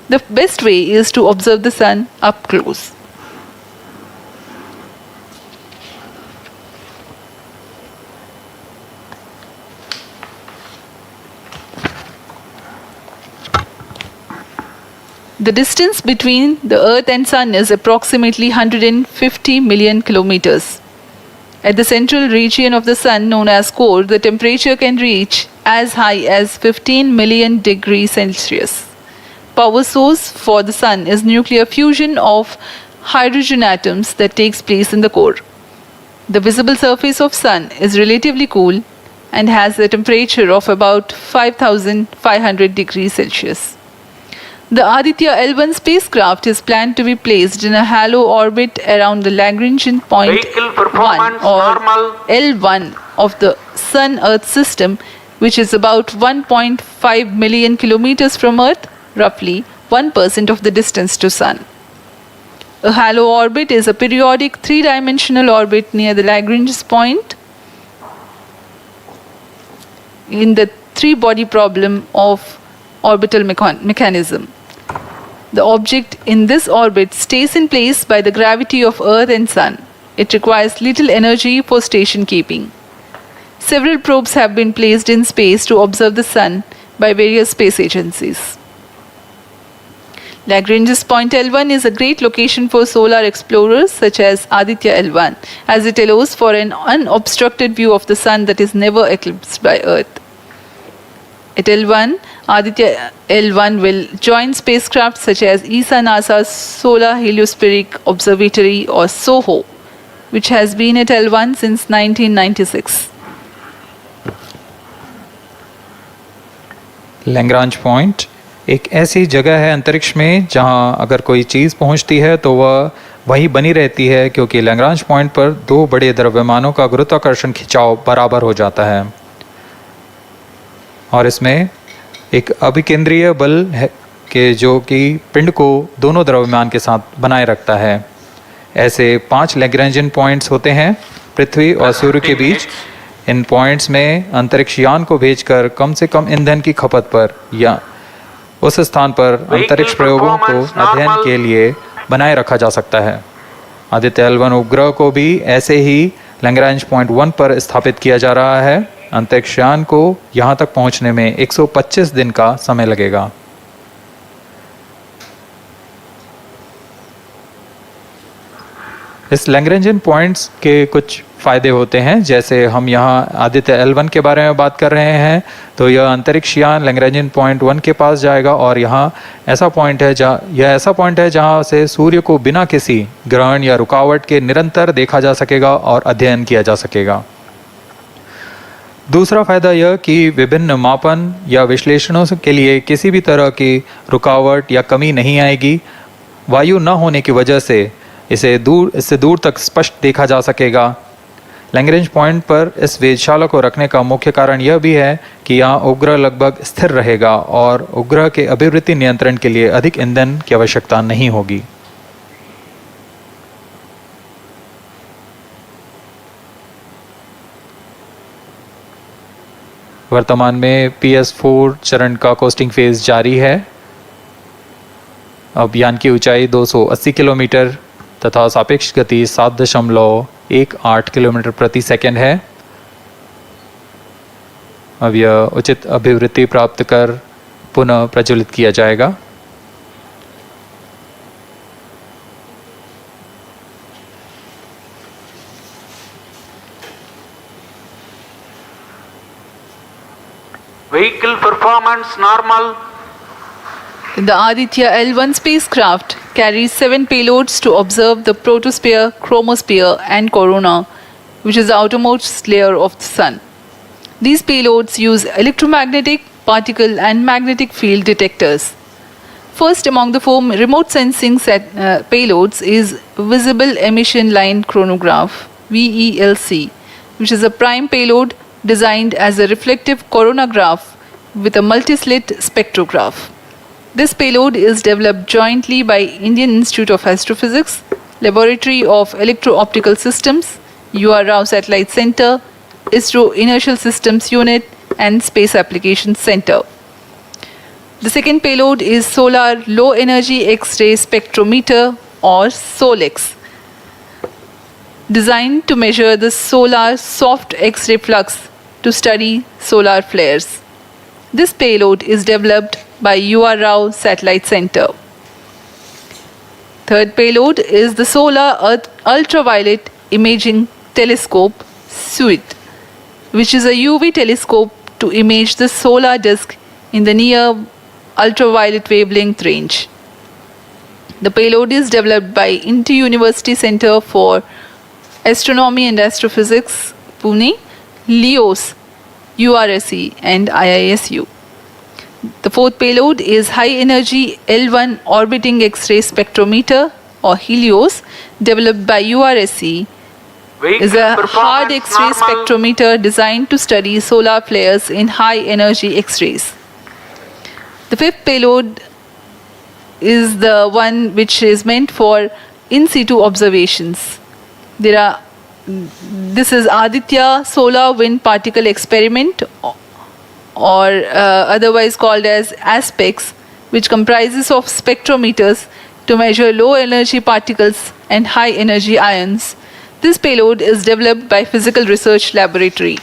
The best way is to observe the sun up close. The distance between the Earth and Sun is approximately 150 million kilometers. At the central region of the Sun, known as core, the temperature can reach as high as 15 million degrees Celsius. Power source for the Sun is nuclear fusion of hydrogen atoms that takes place in the core. The visible surface of Sun is relatively cool and has a temperature of about 5,500 degrees Celsius. The Aditya-L1 spacecraft is planned to be placed in a halo orbit around the Lagrangian point 1 or L1 of the Sun-Earth system, which is about 1.5 million kilometers from Earth, roughly 1% of the distance to Sun. A halo orbit is a periodic 3-dimensional orbit near the Lagrange point in the 3-body problem of orbital mechanism. The object in this orbit stays in place by the gravity of Earth and Sun. It requires little energy for station keeping. Several probes have been placed in space to observe the Sun by various space agencies. Lagrange's point L1 is a great location for solar explorers such as Aditya-L1, as it allows for an unobstructed view of the Sun that is never eclipsed by Earth. At L1, Aditya-L1 will join spacecraft such as ESA-NASA's Solar Heliospheric Observatory or SOHO, which has been at L1 since 1996. Lagrange point एक ऐसी जगह है अंतरिक्ष में जहां अगर कोई चीज़ पहुंचती है तो वह वहीं बनी रहती है, क्योंकि लैग्रांज पॉइंट पर 2 बड़े द्रव्यमानों का गुरुत्वाकर्षण खिंचाव बराबर हो जाता है और इसमें एक अभिकेंद्रीय बल है कि जो कि पिंड को दोनों द्रव्यमान के साथ बनाए रखता है। ऐसे 5 लैग्रेंजियन पॉइंट्स होते हैं पृथ्वी और सूर्य के बीच। इन पॉइंट्स में अंतरिक्ष यान को भेजकर कम से कम ईंधन की खपत पर या उस स्थान पर अंतरिक्ष प्रयोगों को अध्ययन के लिए बनाए रखा जा सकता है। आदित्य-L1 उपग्रह को भी ऐसे ही लैग्रांज पॉइंट 1 पर स्थापित किया जा रहा है। अंतरिक्ष यान को यहाँ तक पहुँचने में 125 दिन का समय लगेगा। इस लैग्रेंजियन पॉइंट्स के कुछ फ़ायदे होते हैं, जैसे हम यहाँ आदित्य-L1 के बारे में बात कर रहे हैं तो यह अंतरिक्ष यान लैग्रेंजियन पॉइंट 1 के पास जाएगा और यह ऐसा पॉइंट है जहाँ से सूर्य को बिना किसी ग्रहण या रुकावट के निरंतर देखा जा सकेगा और अध्ययन किया जा सकेगा। दूसरा फ़ायदा यह कि विभिन्न मापन या विश्लेषणों के लिए किसी भी तरह की रुकावट या कमी नहीं आएगी। वायु न होने की वजह से इससे दूर तक स्पष्ट देखा जा सकेगा। लैग्रेंज पॉइंट पर इस वेधशाला को रखने का मुख्य कारण यह भी है कि यहाँ उपग्रह लगभग स्थिर रहेगा और उपग्रह के अभिवृत्ति नियंत्रण के लिए अधिक ईंधन की आवश्यकता नहीं होगी। वर्तमान में PS4 चरण का कोस्टिंग फेज जारी है। अब यान की ऊंचाई 280 किलोमीटर तथा सापेक्ष गति 7.18 किलोमीटर प्रति सेकंड है। अब यह उचित अभिवृत्ति प्राप्त कर पुनः प्रज्वलित किया जाएगा। Vehicle performance normal. The Aditya-L1 spacecraft carries 7 payloads to observe the protosphere, chromosphere and corona, which is the outermost layer of the Sun. These payloads use electromagnetic, particle and magnetic field detectors. First among the 4 remote sensing payloads is Visible Emission Line Chronograph (VELC), which is a prime payload designed as a reflective coronagraph with a multi-slit spectrograph. This payload is developed jointly by Indian Institute of Astrophysics, Laboratory of Electro-Optical Systems, UR Rao Satellite Center, ISRO Inertial Systems Unit and Space Applications Center. The second payload is Solar Low Energy X-ray Spectrometer or SOLEX, designed to measure the solar soft X-ray flux to study solar flares. This payload is developed by UR Rao Satellite Center. Third payload is the Solar Earth Ultraviolet Imaging Telescope SUIT, which is a UV telescope to image the solar disk in the near ultraviolet wavelength range. The payload is developed by Inter-University Center for Astronomy and Astrophysics, Pune, LEOS, URSE and IISU. The fourth payload is High Energy L1 Orbiting X-ray Spectrometer or HELIOS, developed by URSE. Is a hard X-ray spectrometer designed to study solar flares in high energy X-rays. The fifth payload is the one which is meant for in situ observations. This is Aditya Solar Wind Particle Experiment, or otherwise called as ASPEX, which comprises of spectrometers to measure low energy particles and high energy ions. This payload is developed by Physical Research Laboratory.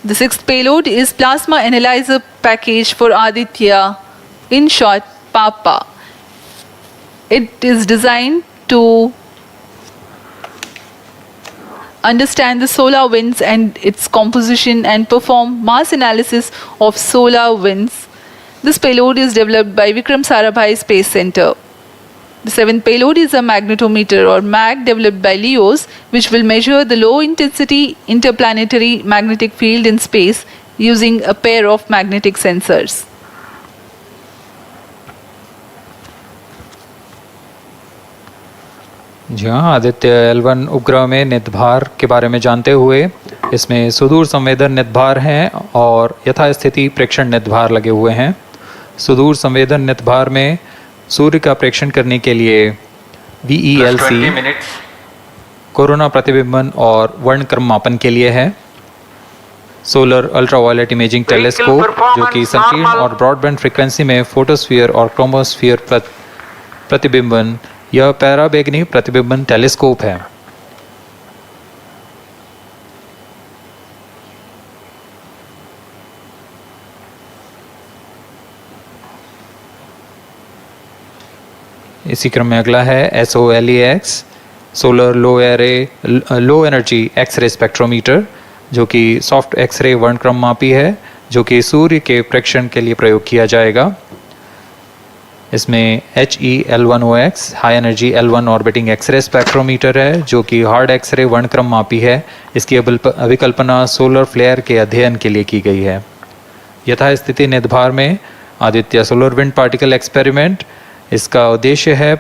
The sixth payload is Plasma Analyzer Package for Aditya, in short PAPA. It is designed to understand the solar winds and its composition and perform mass analysis of solar winds. This payload is developed by Vikram Sarabhai Space Center. The seventh payload is a magnetometer or MAG developed by LEOS, which will measure the low intensity interplanetary magnetic field in space using a pair of magnetic sensors. जी हाँ, Aditya L1 उपग्रह में नितभार के बारे में जानते हुए इसमें सुदूर संवेदन नितभार हैं और यथास्थिति प्रेक्षण नितभार लगे हुए हैं। सुदूर संवेदन नितभार में सूर्य का प्रेक्षण करने के लिए VELC कोरोना प्रतिबिंबन और वर्णक्रम मापन के लिए है। सोलर अल्ट्रावायलेट इमेजिंग टेलीस्कोप जो कि संकीर्ण और ब्रॉडबैंड फ्रीक्वेंसी में फोटोस्फीयर और क्रोमोस्फीयर प्रतिबिंबन, यह पैराबैंगनी प्रतिबिंबन टेलीस्कोप है। इसी क्रम में अगला है SOLEX, solar low energy X-ray spectrometer, जो कि सॉफ्ट एक्सरे वर्णक्रम मापी है, जो कि सूर्य के प्रेक्षण के लिए प्रयोग किया जाएगा। इसमें HE-L1OX high energy L1 orbiting X-ray spectrometer है, जो कि हार्ड एक्सरे वर्णक्रम मापी है। इसकी अभिकल्पना सोलर फ्लेयर के अध्ययन के लिए की गई है। यथास्थिति नितभार में Aditya solar wind particle experiment, इसका उद्देश्य है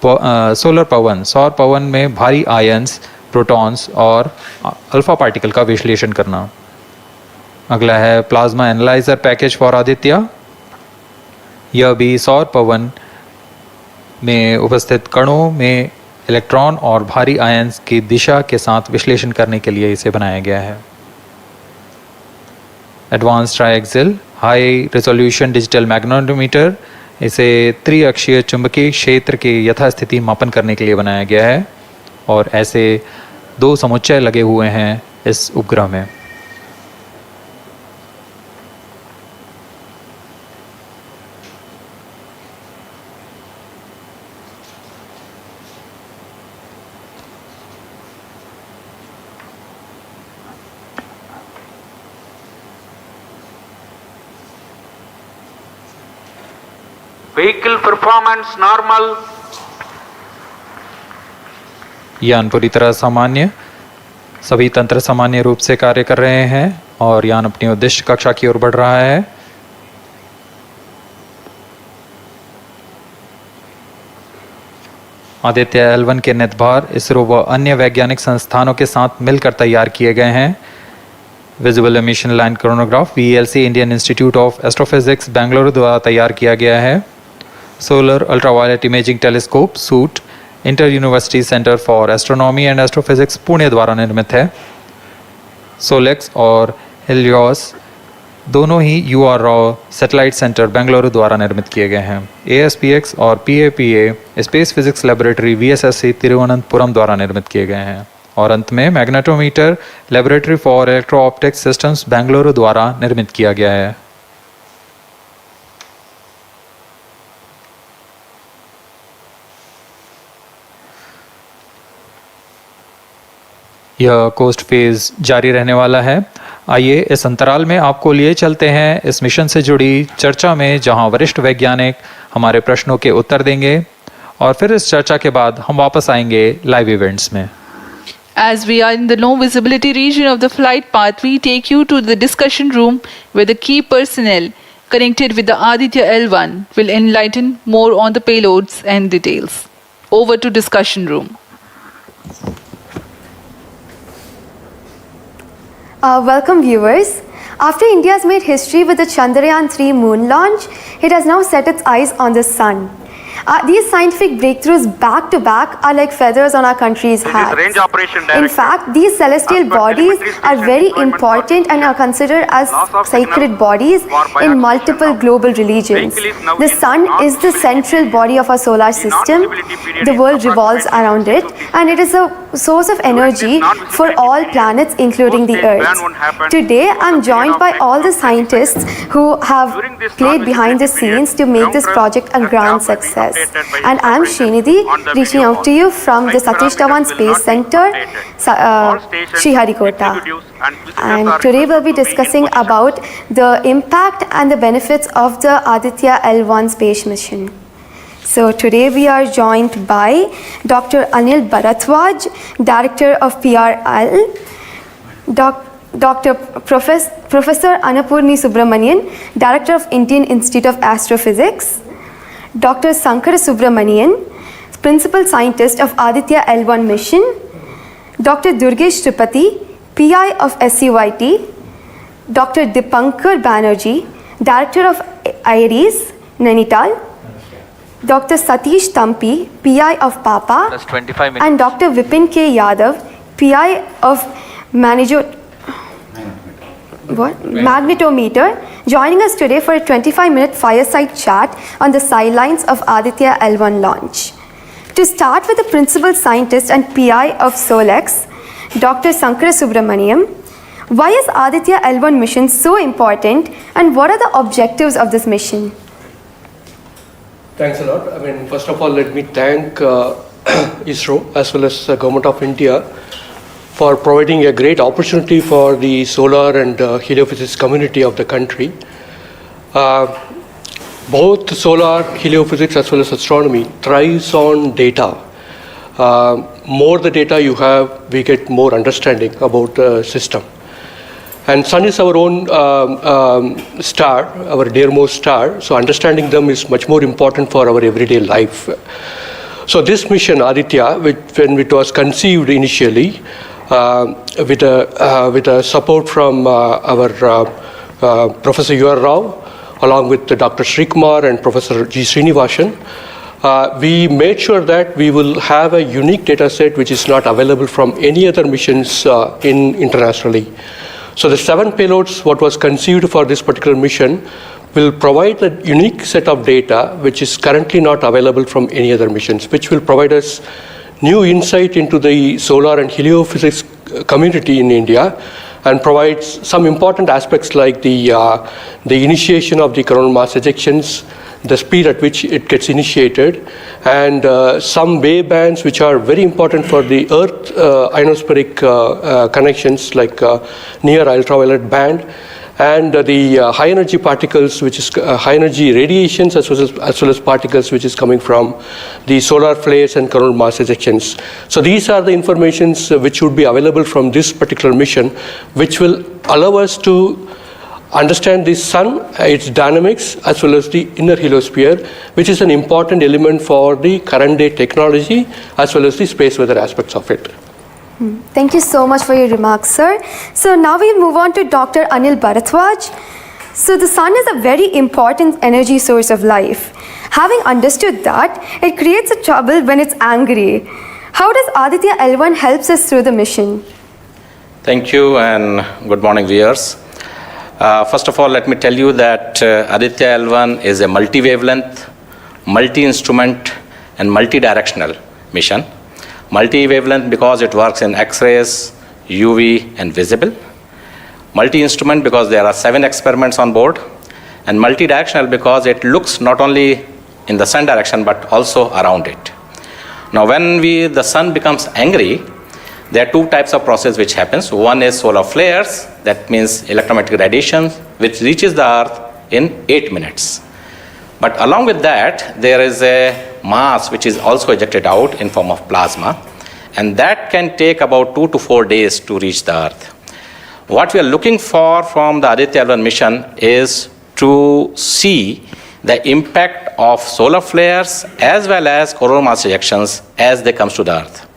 सोलर पवन, सौर पवन में भारी आयंस, प्रोटॉन्स और अल्फा पार्टिकल का विश्लेषण करना। अगला है plasma analyser package for Aditya. यह भी सौर पवन में उपस्थित कणों में इलेक्ट्रॉन और भारी आयंस की दिशा के साथ विश्लेषण करने के लिए इसे बनाया गया है। Advance triaxial high resolution digital magnetometer, इसे त्रिअक्षीय चुंबकीय क्षेत्र के यथास्थिति मापन करने के लिए बनाया गया है और ऐसे 2 समुच्चय लगे हुए हैं इस उपग्रह में। Vehicle performance normal. यान पूरी तरह सामान्य, सभी तंत्र सामान्य रूप से कार्य कर रहे हैं और यान अपनी उद्दिष्ट कक्षा की ओर बढ़ रहा है। आदित्य-L1 के नितभार इसरो व अन्य वैज्ञानिक संस्थानों के साथ मिलकर तैयार किए गए हैं। Visual emission line chronograph VLC Indian institute of astrophysics Bengaluru द्वारा तैयार किया गया है। Solar ultraviolet imaging telescope suit inter university centre for astronomy and astrophysics Pune द्वारा निर्मित है। सोलेक्स और हेलियोस दोनों ही URO सैटेलाइट सेंटर बेंगलुरु द्वारा निर्मित किए गए हैं। ASPX और PAPA space physics laboratory VSSC Thiruvananthapuram द्वारा निर्मित किए गए हैं। और अंत में magnetometer laboratory for electro optics systems Bengaluru द्वारा निर्मित किया गया है। यह कोस्ट फेज जारी रहने वाला है। आइए इस अंतराल में आपको लिए चलते हैं इस मिशन से जुड़ी चर्चा में, जहां वरिष्ठ वैज्ञानिक हमारे प्रश्नों के उत्तर देंगे और फिर इस चर्चा के बाद हम वापस आएंगे लाइव इवेंट्स में। As we are in the low visibility region of the flight path, we take you to the discussion room where the key personnel connected with the Aditya-L1 will enlighten more on the payloads and details. Over to discussion room. Welcome viewers. After India has made history with the Chandrayaan-3 moon launch, it has now set its eyes on the sun. These scientific breakthroughs back to back are like feathers on our country's hat. In fact, these celestial bodies are very important and are considered as sacred bodies in multiple global religions. The sun is the central body of our solar system. The world revolves around it, and it is a source of energy for all planets, including the Earth. Today, I'm joined by all the scientists who have played behind the scenes to make this project a grand success. And I'm Srinidhi, reaching out to you from the Satish Dhawan Space Center, Sriharikota. And today we'll be discussing about the impact and the benefits of the Aditya-L1 space mission. So today we are joined by Dr. Anil Bharadwaj, Director of PRL, Professor Annapurni Subramanian, Director of Indian Institute of Astrophysics, Dr. Sankara Subramanian, Principal Scientist of Aditya-L1 mission, Dr. Durgesh Tripathi, PI of SCYT, Dr. Dipankar Banerjee, Director of IRIS, Nainital, Dr. Satish Tampi, PI of PAPA, and Dr. Vipin K. Yadav, PI of Magnetometer, joining us today for a 25-minute fireside chat on the sidelines of Aditya-L1 launch. To start with the Principal Scientist and PI of SOLEX, Dr. Sankara Subramaniam, why is Aditya-L1 mission so important and what are the objectives of this mission? Thanks a lot. First of all, let me thank ISRO as well as the Government of India for providing a great opportunity for the solar and heliophysics community of the country. Both solar, heliophysics as well as astronomy thrives on data. More the data you have, we get more understanding about the system. And sun is our own star, our dearmost star. So understanding them is much more important for our everyday life. So this mission, Aditya, when it was conceived initially, with a support from our Professor U.R. Rao, along with Dr. Srikumar and Professor G. Srinivasan, we made sure that we will have a unique data set which is not available from any other missions internationally. So the 7 payloads, what was conceived for this particular mission, will provide a unique set of data which is currently not available from any other missions, which will provide us new insight into the solar and heliophysics community in India, and provides some important aspects like the initiation of the coronal mass ejections, the speed at which it gets initiated, and some wavebands which are very important for the Earth ionospheric connections, like near ultraviolet band, and the high energy particles, which is high energy radiations, as well as particles which is coming from the solar flares and coronal mass ejections. So these are the informations which would be available from this particular mission, which will allow us to understand the sun, its dynamics, as well as the inner heliosphere, which is an important element for the current day technology, as well as the space weather aspects of it. Thank you so much for your remarks, sir. So now we'll move on to Dr. Anil Bharadwaj. So the sun is a very important energy source of life. Having understood that, it creates a trouble when it's angry. How does Aditya-L1 helps us through the mission? Thank you and good morning, viewers. First of all, let me tell you that Aditya-L1 is a multi-wavelength, multi-instrument and multi-directional mission. Multi-wavelength because it works in X-rays, UV and visible. Multi-instrument because there are 7 experiments on board. And multi-directional because it looks not only in the sun direction but also around it. Now when the sun becomes angry, there are 2 types of process which happens. One is solar flares, that means electromagnetic radiation, which reaches the earth in 8 minutes. But along with that, there is a mass which is also ejected out in form of plasma, and that can take about 2 to 4 days to reach the earth. What we are looking for from the Aditya-L1 mission is to see the impact of solar flares as well as coronal mass ejections as they come to the earth.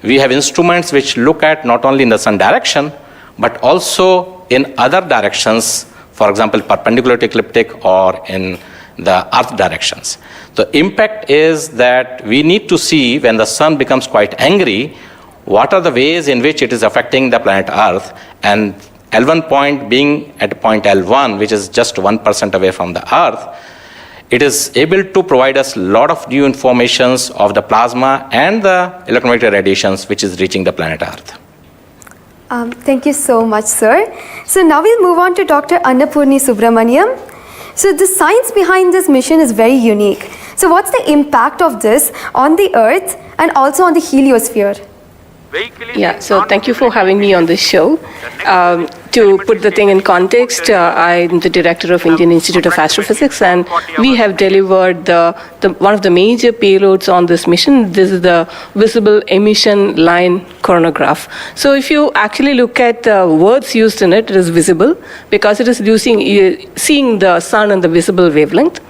We have instruments which look at not only in the sun direction, but also in other directions, for example, perpendicular to ecliptic or in the earth directions. The impact is that we need to see when the sun becomes quite angry, what are the ways in which it is affecting the planet Earth, and L1 point being at point L1, which is just 1% away from the Earth, it is able to provide us a lot of new informations of the plasma and the electromagnetic radiations which is reaching the planet Earth. Thank you so much, sir. So now we'll move on to Dr. Annapurni Subramaniam. So the science behind this mission is very unique. So what's the impact of this on the Earth and also on the heliosphere? Yeah, so thank you for having me on this show. To put the thing in context, I'm the director of Indian Institute of Astrophysics, and we have delivered one of the major payloads on this mission. This is the visible emission line coronagraph. So if you actually look at the words used in it, it is visible because it is seeing the sun in the visible wavelength.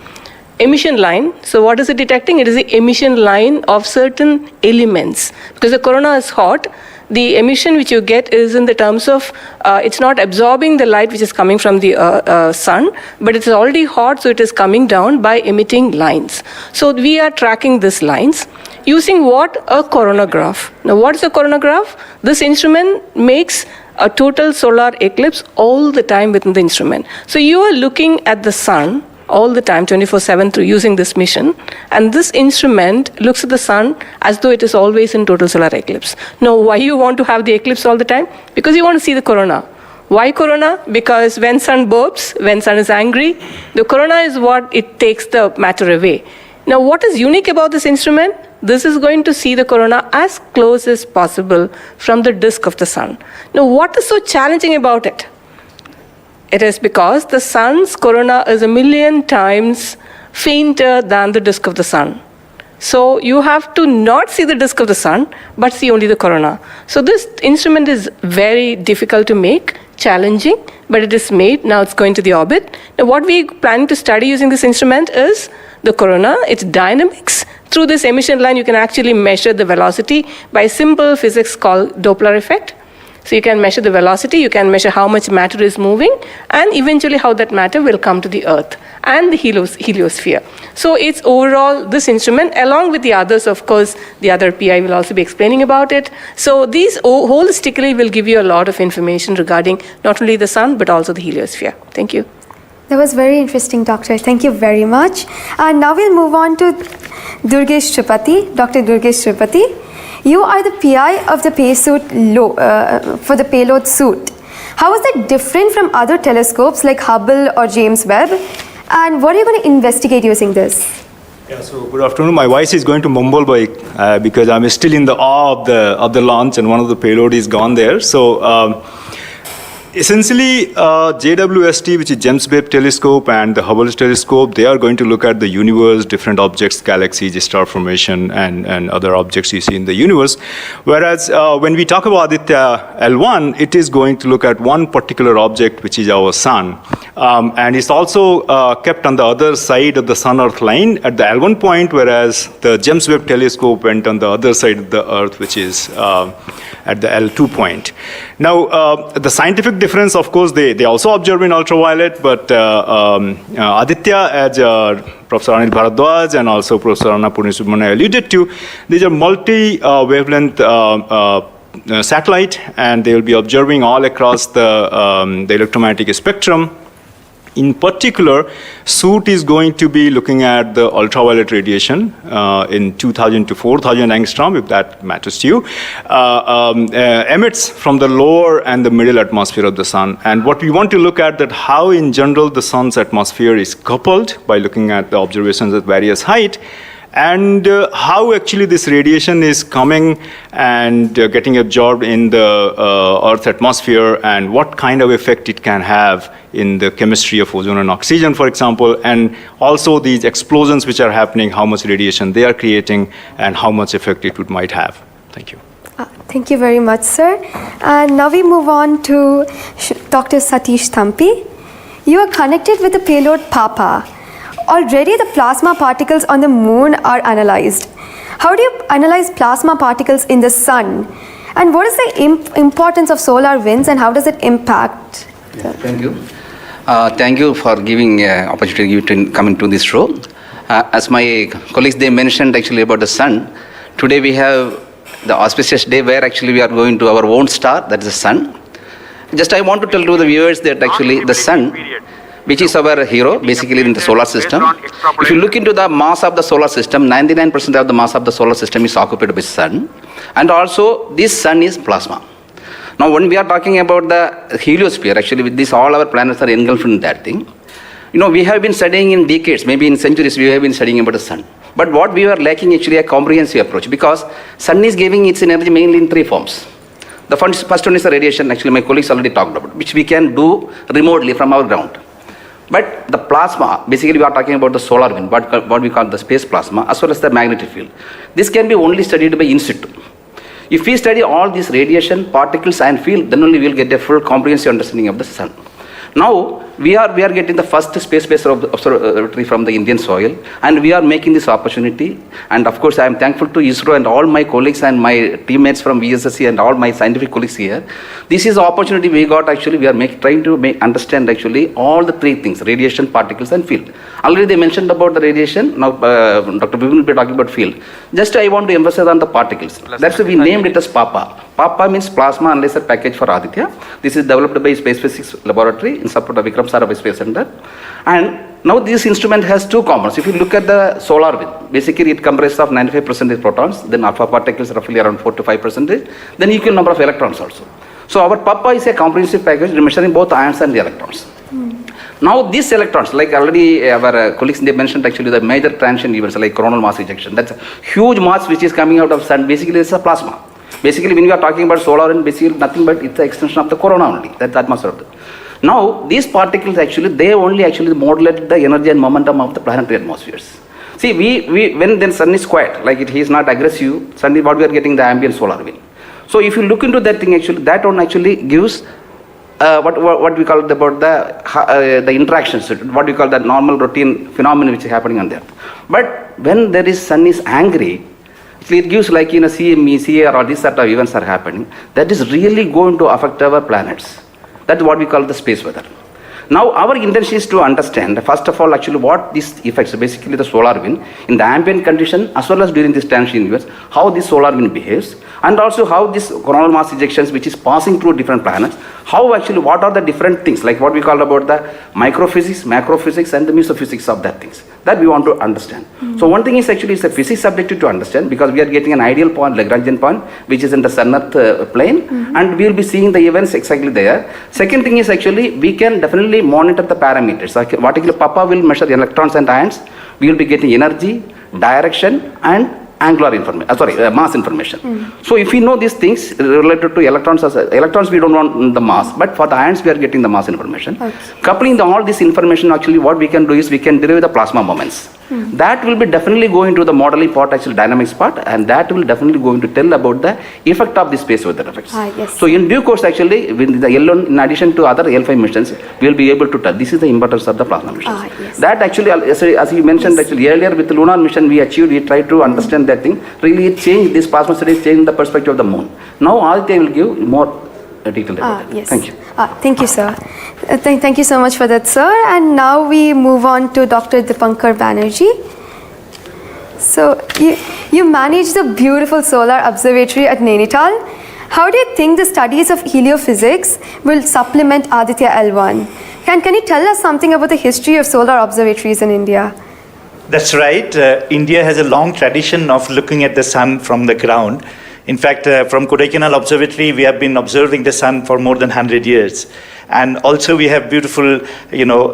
Emission line, so what is it detecting? It is the emission line of certain elements. Because the corona is hot, the emission which you get is in the terms of, it's not absorbing the light which is coming from the sun, but it's already hot, so it is coming down by emitting lines. So we are tracking these lines using what? A coronagraph. Now what is a coronagraph? This instrument makes a total solar eclipse all the time within the instrument. So you are looking at the sun all the time, 24/7, through using this mission. And this instrument looks at the sun as though it is always in total solar eclipse. Now, why you want to have the eclipse all the time? Because you want to see the corona. Why corona? Because when sun burps, when sun is angry, the corona is what it takes the matter away. Now, what is unique about this instrument? This is going to see the corona as close as possible from the disk of the sun. Now, what is so challenging about it? It is because the sun's corona is 1,000,000 times fainter than the disk of the sun. So you have to not see the disk of the sun, but see only the corona. So this instrument is very difficult to make, challenging, but it is made. Now it's going to the orbit. Now what we planning to study using this instrument is the corona, its dynamics. Through this emission line, you can actually measure the velocity by simple physics called Doppler effect. So you can measure the velocity, you can measure how much matter is moving, and eventually how that matter will come to the Earth and the heliosphere. So it's overall this instrument, along with the others, of course, the other PI will also be explaining about it. So these holistically will give you a lot of information regarding not only the sun, but also the heliosphere. Thank you. That was very interesting, Doctor. Thank you very much. And now we'll move on to Durgesh Tripathi, Dr. Durgesh Tripathi. You are the PI of the for the payload suit. How is that different from other telescopes like Hubble or James Webb? And what are you going to investigate using this? Yeah, so good afternoon. My voice is going to mumble because I'm still in the awe of the launch and one of the payload is gone there. So essentially, JWST, which is James Webb Telescope, and the Hubble Telescope, they are going to look at the universe, different objects, galaxies, star formation, and other objects you see in the universe. Whereas when we talk about Aditya-L1, it is going to look at one particular object, which is our sun. And it's also kept on the other side of the Sun-Earth line at the L1 point, whereas the James Webb Telescope went on the other side of the Earth, which is at the L2 point. Now, the scientific difference, of course, they also observe in ultraviolet, but Aditya, as Professor Anil Bharadwaj and also Professor Anna Purnisubramanian alluded to, these are multi-wavelength satellite, and they will be observing all across the electromagnetic spectrum. In particular, suit is going to be looking at the ultraviolet radiation in 2000 to 4000 angstrom, if that matters to you, emits from the lower and the middle atmosphere of the sun. And what we want to look at that how in general the sun's atmosphere is coupled by looking at the observations at various height, and how actually this radiation is coming and getting absorbed in the Earth atmosphere, and what kind of effect it can have in the chemistry of ozone and oxygen, for example, and also these explosions which are happening, how much radiation they are creating, and how much effect it might have. Thank you. Thank you very much, sir. And now we move on to Dr. Satish Thampi. You are connected with the payload PAPA. Already the plasma particles on the moon are analyzed. How do you analyze plasma particles in the sun? And what is the importance of solar winds, and how does it impact? Thank you. Thank you for giving opportunity to come into this show. As my colleagues, they mentioned actually about the sun. Today we have the auspicious day where actually we are going to our own star, that is the sun. Just I want to tell to the viewers that actually the sun, which is our hero, basically in the solar system. If you look into the mass of the solar system, 99% of the mass of the solar system is occupied by sun. And also, this sun is plasma. Now, when we are talking about the heliosphere, actually with this, all our planets are engulfed in that thing. You know, we have been studying in decades, maybe in centuries, we have been studying about the sun. But what we were lacking actually a comprehensive approach, because sun is giving its energy mainly in three forms. The first one is the radiation, actually my colleagues already talked about, which we can do remotely from our ground. But the plasma, basically we are talking about the solar wind, what we call the space plasma, as well as the magnetic field. This can be only studied by in situ. If we study all these radiation, particles and field, then only we will get a full comprehensive understanding of the sun. Now, we are getting the first space-based observatory from the Indian soil, and we are making this opportunity. And of course, I am thankful to ISRO and all my colleagues and my teammates from VSSC and all my scientific colleagues here. This is the opportunity we got actually. We are trying to understand actually all the three things: radiation, particles, and field. Already they mentioned about the radiation. Now, Dr. Bibin will be talking about field. Just I want to emphasize on the particles. That's why we named it as PAPA. PAPA means Plasma Analyzer Package for Aditya. This is developed by Space Physics Laboratory in support of Vikram Sarabhai Space Center. And now this instrument has two components. If you look at the solar wind, basically it comprises of 95% protons, then alpha particles roughly around 4 to 5%, then equal number of electrons also. So our PAPA is a comprehensive package measuring both ions and the electrons. Now these electrons, like already our colleagues, they mentioned actually the major transition events like coronal mass ejection. That's a huge mass which is coming out of sun. Basically it's a plasma. Basically when we are talking about solar wind, basically nothing but it's the extension of the corona only. That's the atmosphere of the. Now, these particles actually, they only actually modulate the energy and momentum of the planetary atmospheres. See, when the sun is quiet, like he is not aggressive, suddenly what we are getting the ambient solar wind. So if you look into that thing actually, that one actually gives what we call about the interactions, what we call the normal routine phenomenon which is happening on the Earth. But when there is sun is angry, it gives like CME, CAR, or these sort of events are happening, that is really going to affect our planets. That's what we call the space weather. Now our intention is to understand, first of all, actually what these effects, basically the solar wind, in the ambient condition as well as during this transition universe, how this solar wind behaves, and also how this coronal mass ejections which is passing through different planets, how actually, what are the different things, like what we call about the microphysics, macrophysics, and the mesophysics of that things, that we want to understand. So one thing is actually it's a physics subjective to understand, because we are getting an ideal point, Lagrangian point, which is in the sun-earth plane, and we will be seeing the events exactly there. Second thing is actually we can definitely monitor the parameters. Like what actually Papa will measure the electrons and ions, we will be getting energy, direction, and angular information, mass information. So if we know these things related to electrons, electrons we don't want the mass, but for the ions we are getting the mass information. Coupling all this information, actually what we can do is we can derive the plasma moments. That will be definitely going to the modeling part, actually dynamics part, and that will definitely going to tell about the effect of the space weather effects. Yes. So in due course, actually, with the L1, in addition to other L5 missions, we will be able to tell. This is the importance of the plasma missions. Yes. That actually, as you mentioned, actually earlier with the lunar mission we achieved, we tried to understand that thing. Really, it changed, this plasma studies changed the perspective of the moon. Now Aditya will give more detail about it. Yes. Thank you. Thank you, sir. Thank you so much for that, sir. And now we move on to Dr. Dipankar Banerjee. So you manage the beautiful solar observatory at Nainital. How do you think the studies of heliophysics will supplement Aditya-L1? Can you tell us something about the history of solar observatories in India? That's right. India has a long tradition of looking at the sun from the ground. In fact, from Kodaikanal Observatory, we have been observing the sun for more than 100 years. And also we have beautiful,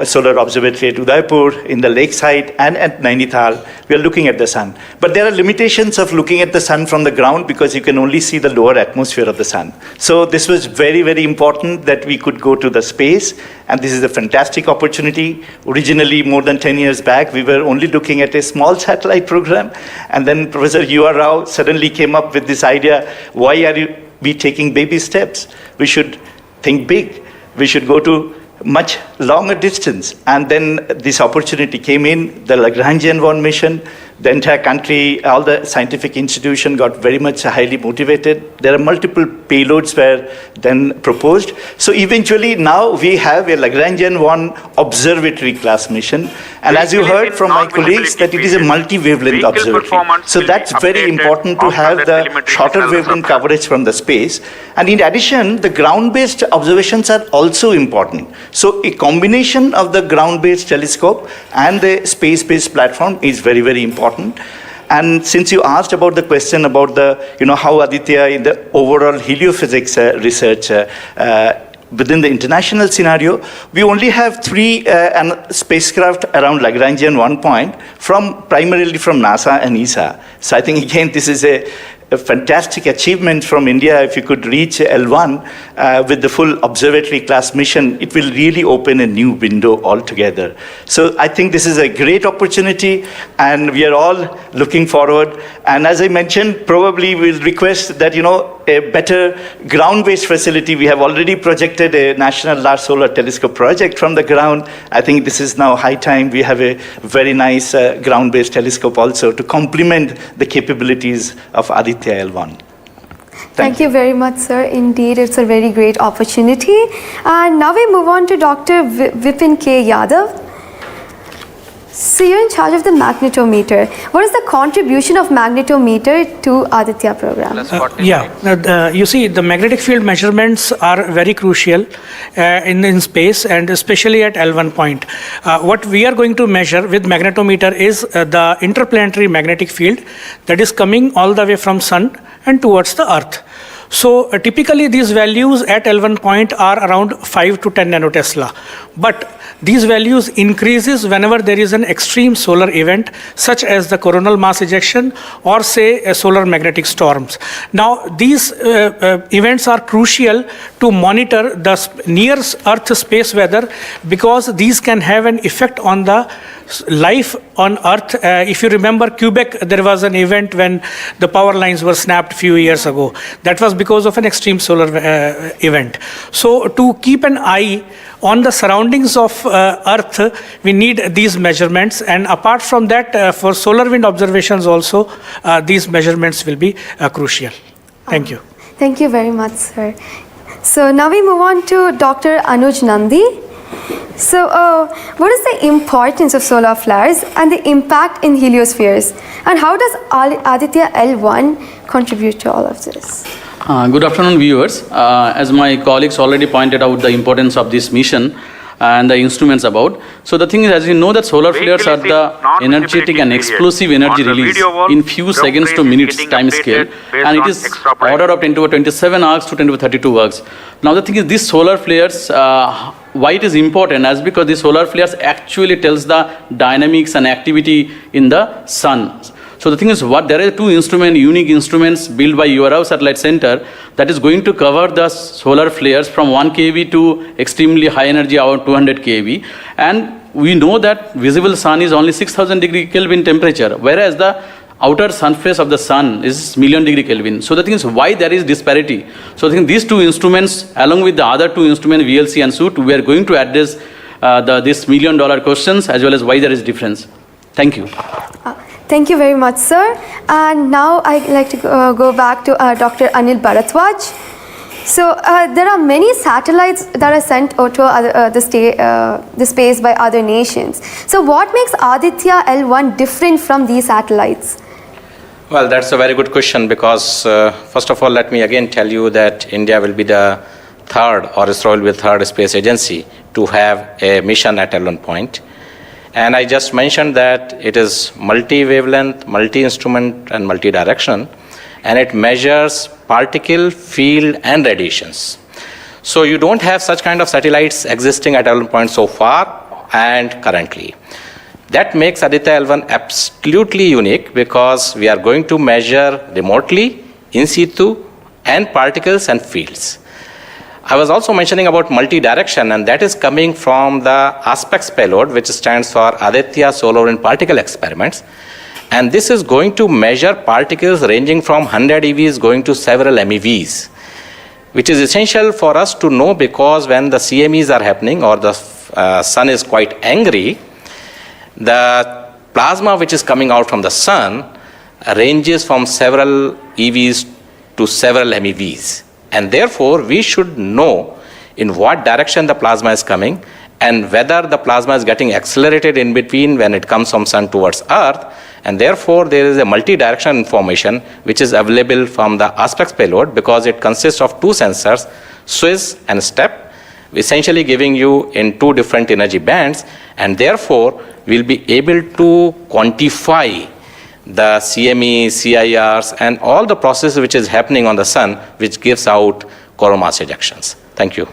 solar observatory at Udaipur, in the lakeside, and at Nainital. We are looking at the sun. But there are limitations of looking at the sun from the ground because you can only see the lower atmosphere of the sun. So this was very, very important that we could go to the space. And this is a fantastic opportunity. Originally, more than 10 years back, we were only looking at a small satellite program. And then Professor U.R. Rao suddenly came up with this idea, why are we taking baby steps? We should think big. We should go to much longer distance. And then this opportunity came in, the Lagrangian-1 mission. The entire country, all the scientific institution got very much highly motivated. There are multiple payloads were then proposed. So eventually now we have a Lagrangian-1 observatory class mission. And as you heard from my colleagues, that it is a multi-wavelength observatory. So that's very important to have the shorter wavelength coverage from the space. And in addition, the ground-based observations are also important. So a combination of the ground-based telescope and the space-based platform is very, very important. And since you asked about the question about the, how Aditya in the overall heliophysics research within the international scenario, we only have 3 spacecraft around Lagrangian 1 point primarily from NASA and ESA. So I think again this is a fantastic achievement from India. If you could reach L1 with the full observatory class mission, it will really open a new window altogether. So I think this is a great opportunity and we are all looking forward. And as I mentioned, probably we'll request that, a better ground-based facility. We have already projected a National Large Solar Telescope project from the ground. I think this is now high time we have a very nice ground-based telescope also to complement the capabilities of Aditya-L1. Thank you very much, sir. Indeed, it's a very great opportunity. And now we move on to Dr. Vipin K. Yadav. So you're in charge of the magnetometer. What is the contribution of magnetometer to Aditya program? You see, the magnetic field measurements are very crucial in space, and especially at L1 point. What we are going to measure with magnetometer is the interplanetary magnetic field that is coming all the way from sun and towards the earth. So typically these values at L1 point are around 5 to 10 nanotesla. But these values increases whenever there is an extreme solar event such as the coronal mass ejection or say a solar magnetic storms. Now these events are crucial to monitor the near Earth space weather because these can have an effect on the life on Earth. If you remember Quebec, there was an event when the power lines were snapped a few years ago. That was because of an extreme solar event. So to keep an eye on the surroundings of Earth, we need these measurements, and apart from that, for solar wind observations also, these measurements will be crucial. Thank you. Thank you very much, sir. So now we move on to Dr. Anuj Nandi. So what is the importance of solar flares and the impact in heliospheres? And how does Aditya-L1 contribute to all of this? Good afternoon, viewers. As my colleagues already pointed out the importance of this mission and the instruments about. So the thing is, as you know, that solar flares are the energetic and explosive energy release in few seconds to minutes time scale, and it is order of 10 to 27 arcs to 10 to 32 arcs. Now the thing is, these solar flares, why it is important, as because the solar flares actually tells the dynamics and activity in the sun. So the thing is, there are two unique instruments built by URO Satellite Center that is going to cover the solar flares from 1 kV to extremely high energy, around 200 kV. And we know that visible sun is only 6000 degree Kelvin temperature, whereas the outer surface of the sun is million degree Kelvin. So the thing is, why there is disparity? So I think these two instruments, along with the other two instruments, VLC and SUIT, we are going to address this $1 million questions as well as why there is difference. Thank you. Thank you very much, sir. And now I'd like to go back to Dr. Anil Bharadwaj. So there are many satellites that are sent to the space by other nations. So what makes Aditya-L1 different from these satellites? Well, that's a very good question, because first of all, let me again tell you that India will be the third, or ISRO will be the third space agency to have a mission at L1 point. And I just mentioned that it is multi-wavelength, multi-instrument, and multi-direction, and it measures particle, field, and radiations. So you don't have such kind of satellites existing at L1 point so far and currently. That makes Aditya-L1 absolutely unique, because we are going to measure remotely, in situ, and particles and fields. I was also mentioning about multi-direction, and that is coming from the ASPECTS payload, which stands for Aditya Solar and Particle Experiments. And this is going to measure particles ranging from 100 EVs going to several MeVs, which is essential for us to know, because when the CMEs are happening or the sun is quite angry, the plasma which is coming out from the sun ranges from several EVs to several MeVs. And therefore, we should know in what direction the plasma is coming, and whether the plasma is getting accelerated in between when it comes from sun towards earth. And therefore, there is a multi-directional information which is available from the ASPECTS payload, because it consists of two sensors, SWIS and STEP, essentially giving you in two different energy bands, and therefore we'll be able to quantify the CME, CIRs, and all the process which is happening on the sun, which gives out coronal mass ejections. Thank you.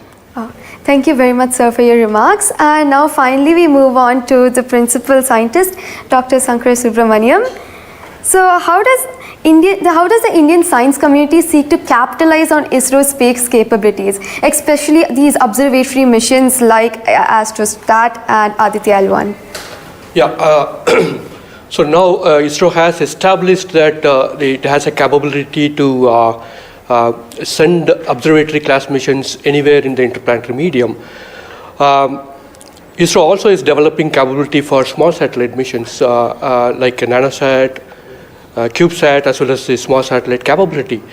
Thank you very much, sir, for your remarks. And now finally we move on to the principal scientist, Dr. Sankar Subramaniam. So how does the Indian science community seek to capitalize on ISRO's space capabilities, especially these observatory missions like ASTROSAT and Aditya-L1? Yeah. So now ISRO has established that it has a capability to send observatory class missions anywhere in the interplanetary medium. ISRO also is developing capability for small satellite missions like a nanosat, CubeSat, as well as the small satellite capability.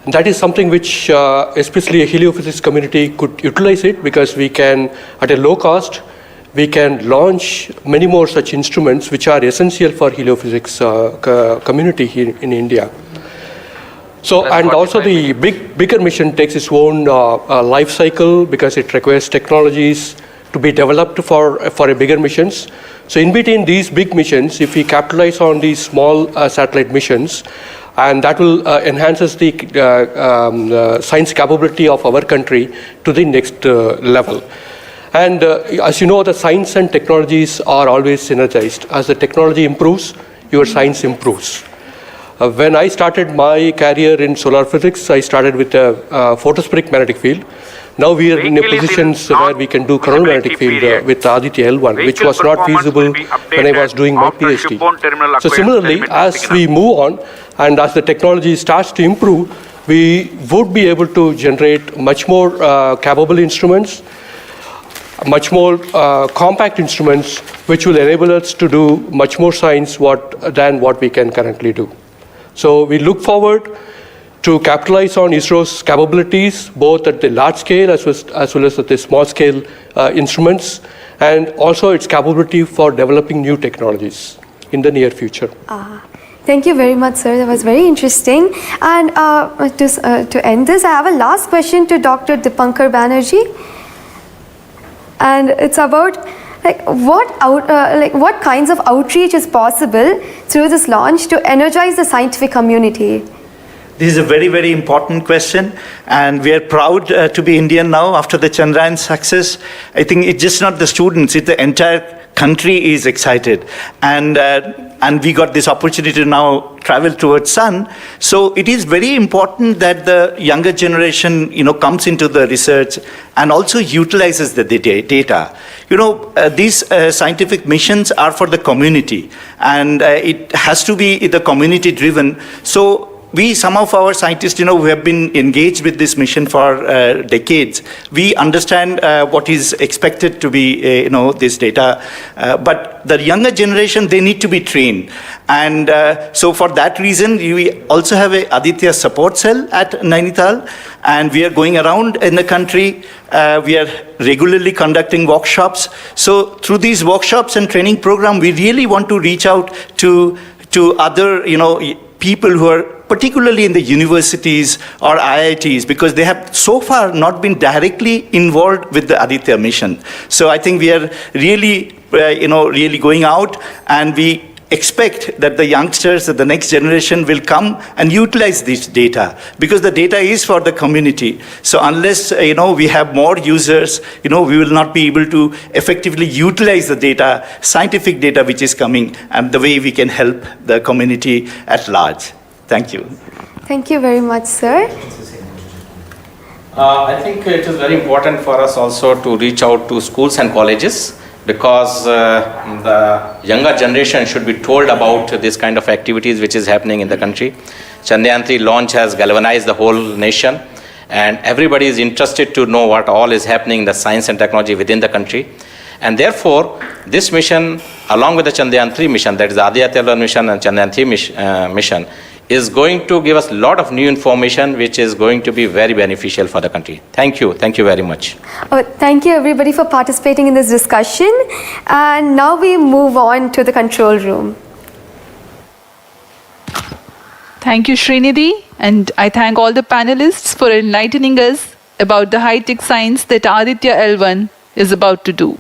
And that is something which especially a heliophysics community could utilize it, because we can, at a low cost, we can launch many more such instruments which are essential for heliophysics community here in India. So, and also the bigger mission takes its own life cycle, because it requires technologies to be developed for a bigger missions. So in between these big missions, if we capitalize on these small satellite missions, and that will enhances the science capability of our country to the next level. And as you know, the science and technologies are always synergized. As the technology improves, your science improves. When I started my career in solar physics, I started with a photospheric magnetic field. Now we are in a position where we can do coronal magnetic field with Aditya-L1, which was not feasible when I was doing my PhD. So similarly, as we move on and as the technology starts to improve, we would be able to generate much more capable instruments, much more compact instruments, which will enable us to do much more science than what we can currently do. So we look forward to capitalize on ISRO's capabilities, both at the large scale as well as at the small scale instruments, and also its capability for developing new technologies in the near future. Thank you very much, sir. That was very interesting. And to end this, I have a last question to Dr. Dipankar Banerjee. And it's about what kinds of outreach is possible through this launch to energize the scientific community? This is a very, very important question, and we are proud to be Indian now after the Chandrayaan success. I think it's just not the students, it's the entire country is excited. And we got this opportunity to now travel towards Sun. So it is very important that the younger generation, comes into the research and also utilizes the data. These scientific missions are for the community, and it has to be the community driven. So some of our scientists, who have been engaged with this mission for decades, we understand what is expected to be, this data. But the younger generation, they need to be trained. And so for that reason, we also have a Aditya support cell at Nainital, and we are going around in the country. We are regularly conducting workshops. So through these workshops and training program, we really want to reach out to other, people who are particularly in the universities or IITs, because they have so far not been directly involved with the Aditya mission. So I think we are really, really going out, and we expect that the youngsters, that the next generation will come and utilize this data, because the data is for the community. So unless, we have more users, we will not be able to effectively utilize the data, scientific data which is coming, and the way we can help the community at large. Thank you. Thank you very much, sir. I think it is very important for us also to reach out to schools and colleges, because the younger generation should be told about this kind of activities which is happening in the country. Chandrayaan 3 launch has galvanized the whole nation, and everybody is interested to know what all is happening in the science and technology within the country. And therefore, this mission, along with the Chandrayaan 3 mission, that is the Aditya-L1 mission and Chandrayaan 3 mission, is going to give us a lot of new information which is going to be very beneficial for the country. Thank you. Thank you very much. Thank you everybody for participating in this discussion. And now we move on to the control room. Thank you, Srinidhi. And I thank all the panelists for enlightening us about the high-tech science that Aditya-L1 is about to do.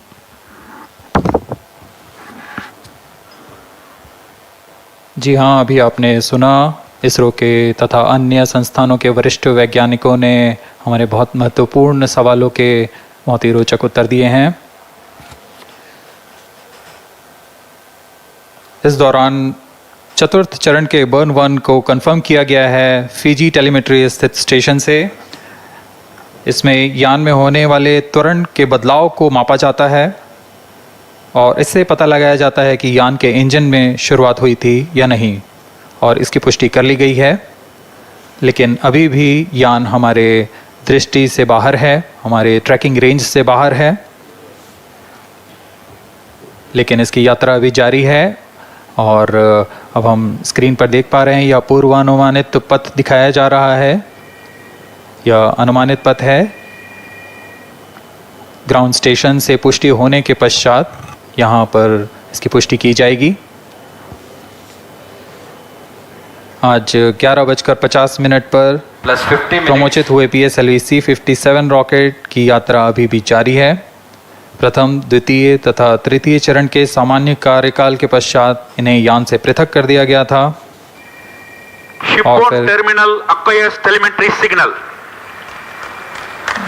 जी हाँ, अभी आपने सुना इसरो के तथा अन्य संस्थानों के वरिष्ठ वैज्ञानिकों ने हमारे बहुत महत्वपूर्ण सवालों के बहुत ही रोचक उत्तर दिए हैं। इस दौरान चतुर्थ चरण के बर्न 1 को कंफर्म किया गया है फिजी टेलीमेट्री स्थित स्टेशन से। इसमें यान में होने वाले त्वरण के बदलाव को मापा जाता है और इससे पता लगाया जाता है कि यान के इंजन में शुरुआत हुई थी या नहीं, और इसकी पुष्टि कर ली गई है। लेकिन अभी भी यान हमारे दृष्टि से बाहर है, हमारे ट्रैकिंग रेंज से बाहर है, लेकिन इसकी यात्रा अभी जारी है। और अब हम स्क्रीन पर देख पा रहे हैं यह पूर्वानुमानित पथ दिखाया जा रहा है। यह अनुमानित पथ है। ग्राउंड स्टेशन से पुष्टि होने के पश्चात यहाँ पर इसकी पुष्टि की जाएगी। आज 11:50 पर प्रमोचित हुए PSLV C57 रॉकेट की यात्रा अभी भी जारी है। प्रथम, द्वितीय तथा तृतीय चरण के सामान्य कार्यकाल के पश्चात इन्हें यान से पृथक कर दिया गया था। और फिर टर्मिनल acquires telemetry signal.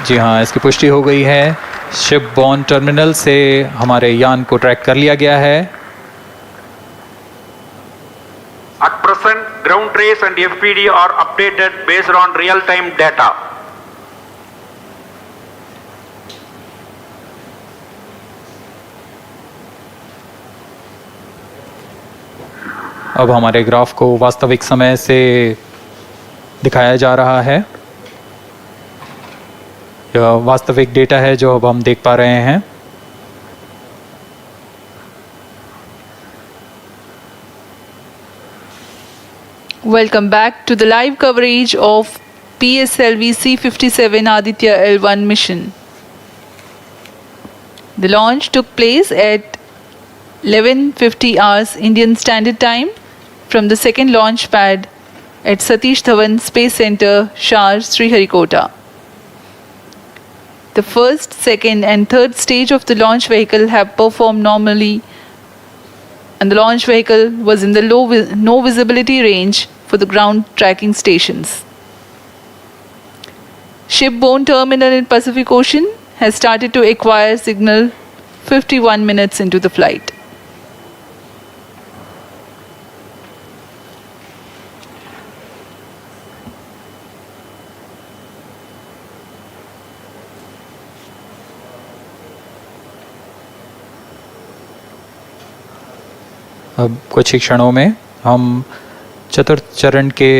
जी हाँ, इसकी पुष्टि हो गई है। शिपबॉर्न टर्मिनल से हमारे यान को ट्रैक कर लिया गया है। At present, ground trace and FPD are updated based on real-time data. अब हमारे ग्राफ को वास्तविक समय से दिखाया जा रहा है। यह वास्तविक डेटा है जो अब हम देख पा रहे हैं। Welcome back to the live coverage of PSLV C-57 Aditya-L1 mission. The launch took place at 11:50 hours Indian Standard Time from the second launch pad at Satish Dhawan Space Center, Shar, Sriharikota. The first, second and third stage of the launch vehicle have performed normally, and the launch vehicle was in the no visibility range for the ground tracking stations. Shipborne terminal in Pacific Ocean has started to acquire signal 51 minutes into the flight. अब कुछ ही क्षणों में हम चतुर्थ चरण के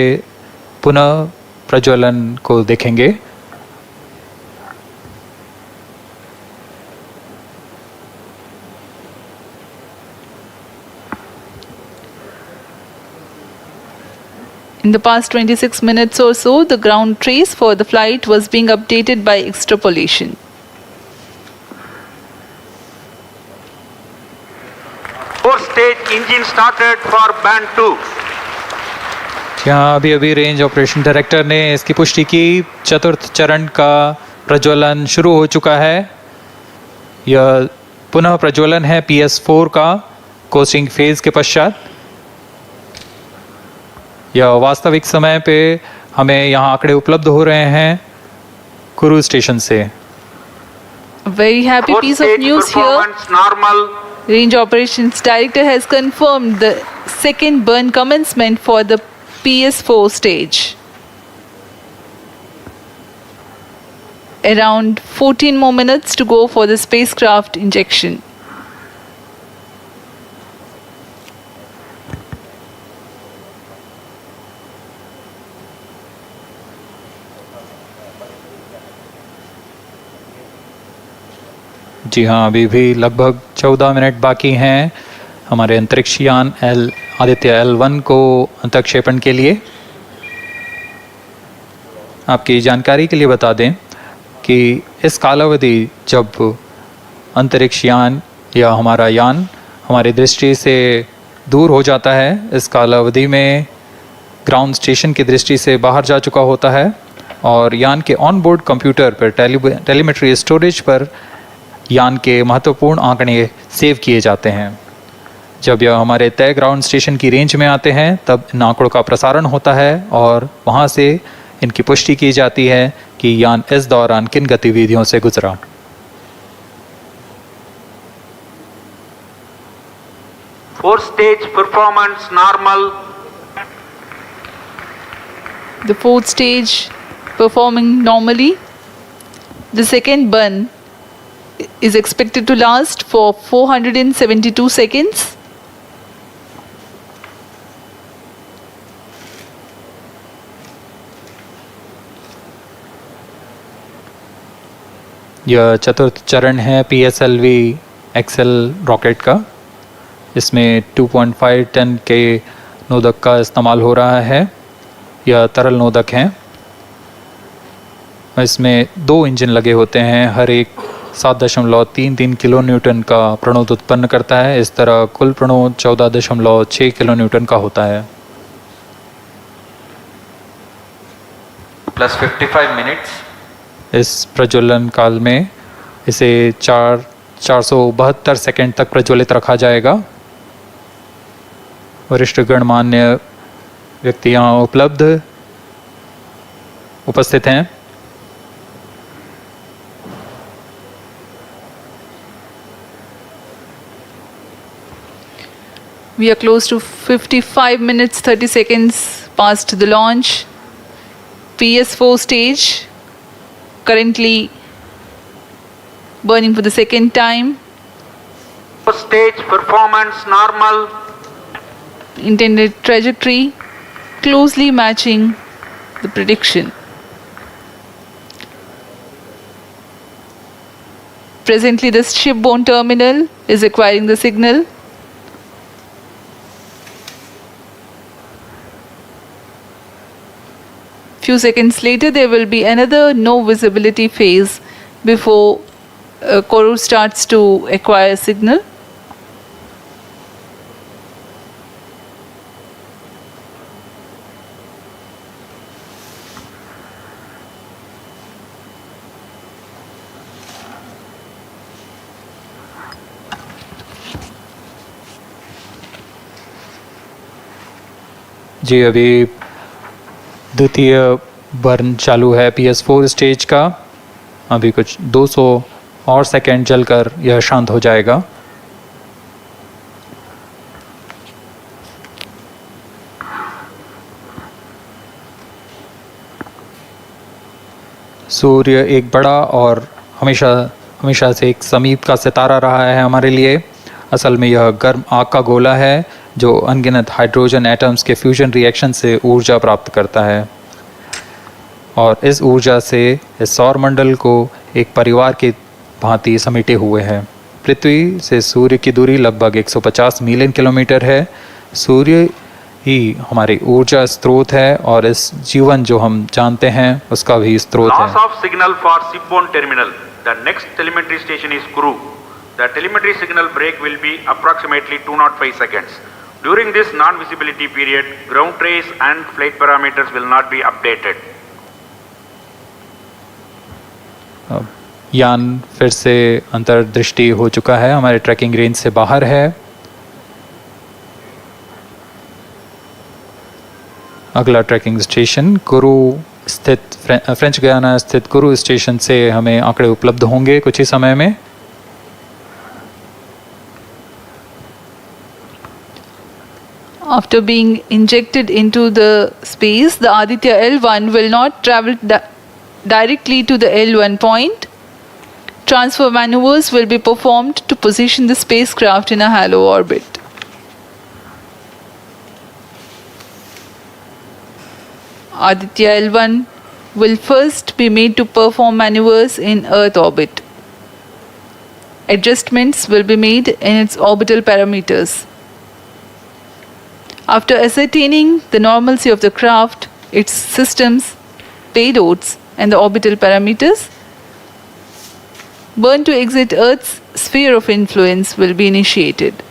पुनः प्रज्वलन को देखेंगे। In the past 26 minutes or so, the ground trace for the flight was being updated by extrapolation. Four-stage engine started for band 2. यहाँ अभी रेंज ऑपरेशन डायरेक्टर ने इसकी पुष्टि की, चतुर्थ चरण का प्रज्वलन शुरू हो चुका है। यह पुनः प्रज्वलन है PS4 का कोस्टिंग फेज के पश्चात। यह वास्तविक समय पे हमें यहाँ आंकड़े उपलब्ध हो रहे हैं क्रूज स्टेशन से। Very happy piece of news here. Normal. Range Operations Director has confirmed the second burn commencement for the PS4 stage. Around 14 more minutes to go for the spacecraft injection. जी हाँ, अभी भी लगभग 14 minute बाकी हैं हमारे अंतरिक्ष यान आदित्य-L1 को अंतक्षेपण के लिए। आपकी जानकारी के लिए बता दें कि इस कालावधि जब अंतरिक्ष यान या हमारा यान हमारी दृष्टि से दूर हो जाता है, इस कालावधि में ग्राउंड स्टेशन की दृष्टि से बाहर जा चुका होता है और यान के ऑन बोर्ड कंप्यूटर पर टेलीमेट्री स्टोरेज पर यान के महत्वपूर्ण आंकड़े सेव किए जाते हैं। जब यह हमारे तय ग्राउंड स्टेशन की रेंज में आते हैं तब इन आंकड़ों का प्रसारण होता है और वहां से इनकी पुष्टि की जाती है कि यान इस दौरान किन गतिविधियों से गुजरा। Fourth stage performance normal. The fourth stage performing normally. The second burn is expected to last for 472 seconds. यह चतुर्थ चरण है PSLV XL रॉकेट का। इसमें 2.5 टन के नोदक का इस्तेमाल हो रहा है। यह तरल नोदक हैं। इसमें 2 इंजन लगे होते हैं, हर एक 7.33 किलो न्यूटन का प्रणोद उत्पन्न करता है। इस तरह कुल प्रणोद 14.6 किलो न्यूटन का होता है। Plus 55 minutes. इस प्रज्वलन काल में इसे 472 सेकंड तक प्रज्वलित रखा जाएगा। वरिष्ठ गणमान्य व्यक्ति यहाँ उपस्थित हैं। We are close to 55 minutes 30 seconds past the launch. PS4 stage currently burning for the second time. Stage performance normal. Intended trajectory closely matching the prediction. Presently, the shipborne terminal is acquiring the signal. Few seconds later, there will be another no visibility phase before Koru starts to acquire signal. जी अभी द्वितीय burn चालू है PS4 stage का। अभी कुछ 200 और second चलकर यह शांत हो जाएगा। सूर्य एक बड़ा और हमेशा से एक समीप का सितारा रहा है हमारे लिए। असल में यह गर्म आग का गोला है जो अनगिनत हाइड्रोजन एटम्स के फ्यूजन रिएक्शन से ऊर्जा प्राप्त करता है और इस ऊर्जा से इस सौर मंडल को एक परिवार की भांति समेटे हुए है। पृथ्वी से सूर्य की दूरी लगभग 150 मिलियन किलोमीटर है। सूर्य ही हमारी ऊर्जा स्रोत है और इस जीवन जो हम जानते हैं उसका भी स्रोत है। Loss of signal for shipborne terminal. The next telemetry station is Kuru. The telemetry signal break will be approximately 205 seconds. During this non-visibility period, ground trace and flight parameters will not be updated. यान फिर से अंतर्दृष्टि हो चुका है, हमारे trekking range से बाहर है। अगला ट्रैकिंग स्टेशन कुरु स्थित फ्रेंच गयाना स्थित कुरु स्टेशन से हमें आंकड़े उपलब्ध होंगे कुछ ही समय में। After being injected into the space, the Aditya-L1 will not travel directly to the L1 point. Transfer maneuvers will be performed to position the spacecraft in a halo orbit. Aditya-L1 will first be made to perform maneuvers in Earth orbit. Adjustments will be made in its orbital parameters. After ascertaining the normalcy of the craft, its systems, payloads, and the orbital parameters, burn to exit Earth's sphere of influence will be initiated.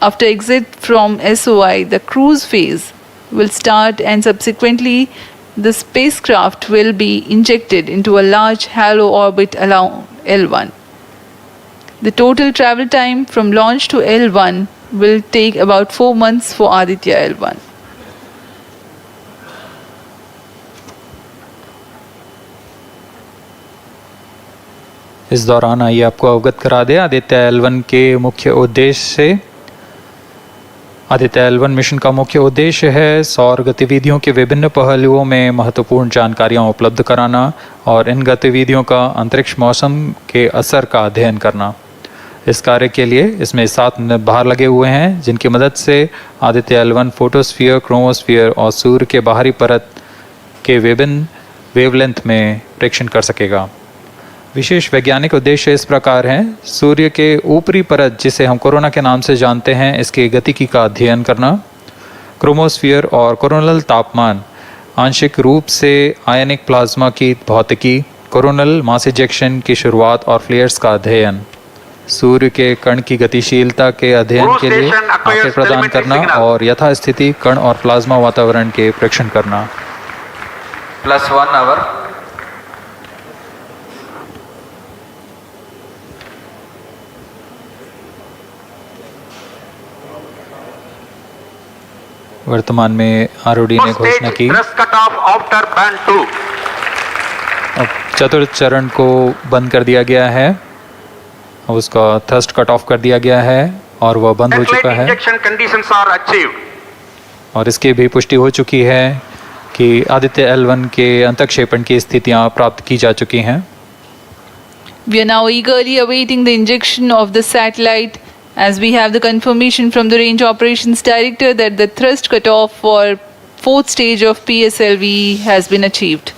After exit from SOI, the cruise phase will start and subsequently the spacecraft will be injected into a large halo orbit along L1. The total travel time from launch to L1 will take about 4 months for Aditya-L1. इस दौरान आइए आपको अवगत करा दें आदित्य-L1 के मुख्य उद्देश्य से। आदित्य-L1 मिशन का मुख्य उद्देश्य है सौर गतिविधियों के विभिन्न पहलुओं में महत्वपूर्ण जानकारियां उपलब्ध कराना और इन गतिविधियों का अंतरिक्ष मौसम के असर का अध्ययन करना। इस कार्य के लिए इसमें 7 भार लगे हुए हैं जिनकी मदद से आदित्य-L1 फोटोस्फीयर, क्रोमोस्फीयर और सूर्य के बाहरी परत के विभिन्न वेवलेंथ में प्रेक्षण कर सकेगा। विशेष वैज्ञानिक उद्देश्य इस प्रकार हैं: सूर्य के ऊपरी परत जिसे हम कोरोना के नाम से जानते हैं इसके गतिकी का अध्ययन करना, क्रोमोस्फीयर और कोरोनल तापमान, आंशिक रूप से आयनिक प्लाज्मा की भौतिकी, कोरोनल मास इजेक्शन की शुरुआत और फ्लेयर्स का अध्ययन, सूर्य के कण की गतिशीलता के अध्ययन के लिए आंकड़े प्रदान करना और यथास्थिति कण और प्लाज्मा वातावरण के प्रेक्षण करना। +1 hour. वर्तमान में आरओडी ने घोषणा की अब चतुर्थ चरण को बंद कर दिया गया है, उसका थ्रस्ट कट ऑफ कर दिया गया है और वह बंद हो चुका है और इसकी भी पुष्टि हो चुकी है कि आदित्य-L1 के अंतःक्षेपण की स्थितियां प्राप्त की जा चुकी हैं। We are now eagerly awaiting the injection of the satellite as we have the confirmation from the Range Operations Director that the thrust cutoff for fourth stage of PSLV has been achieved.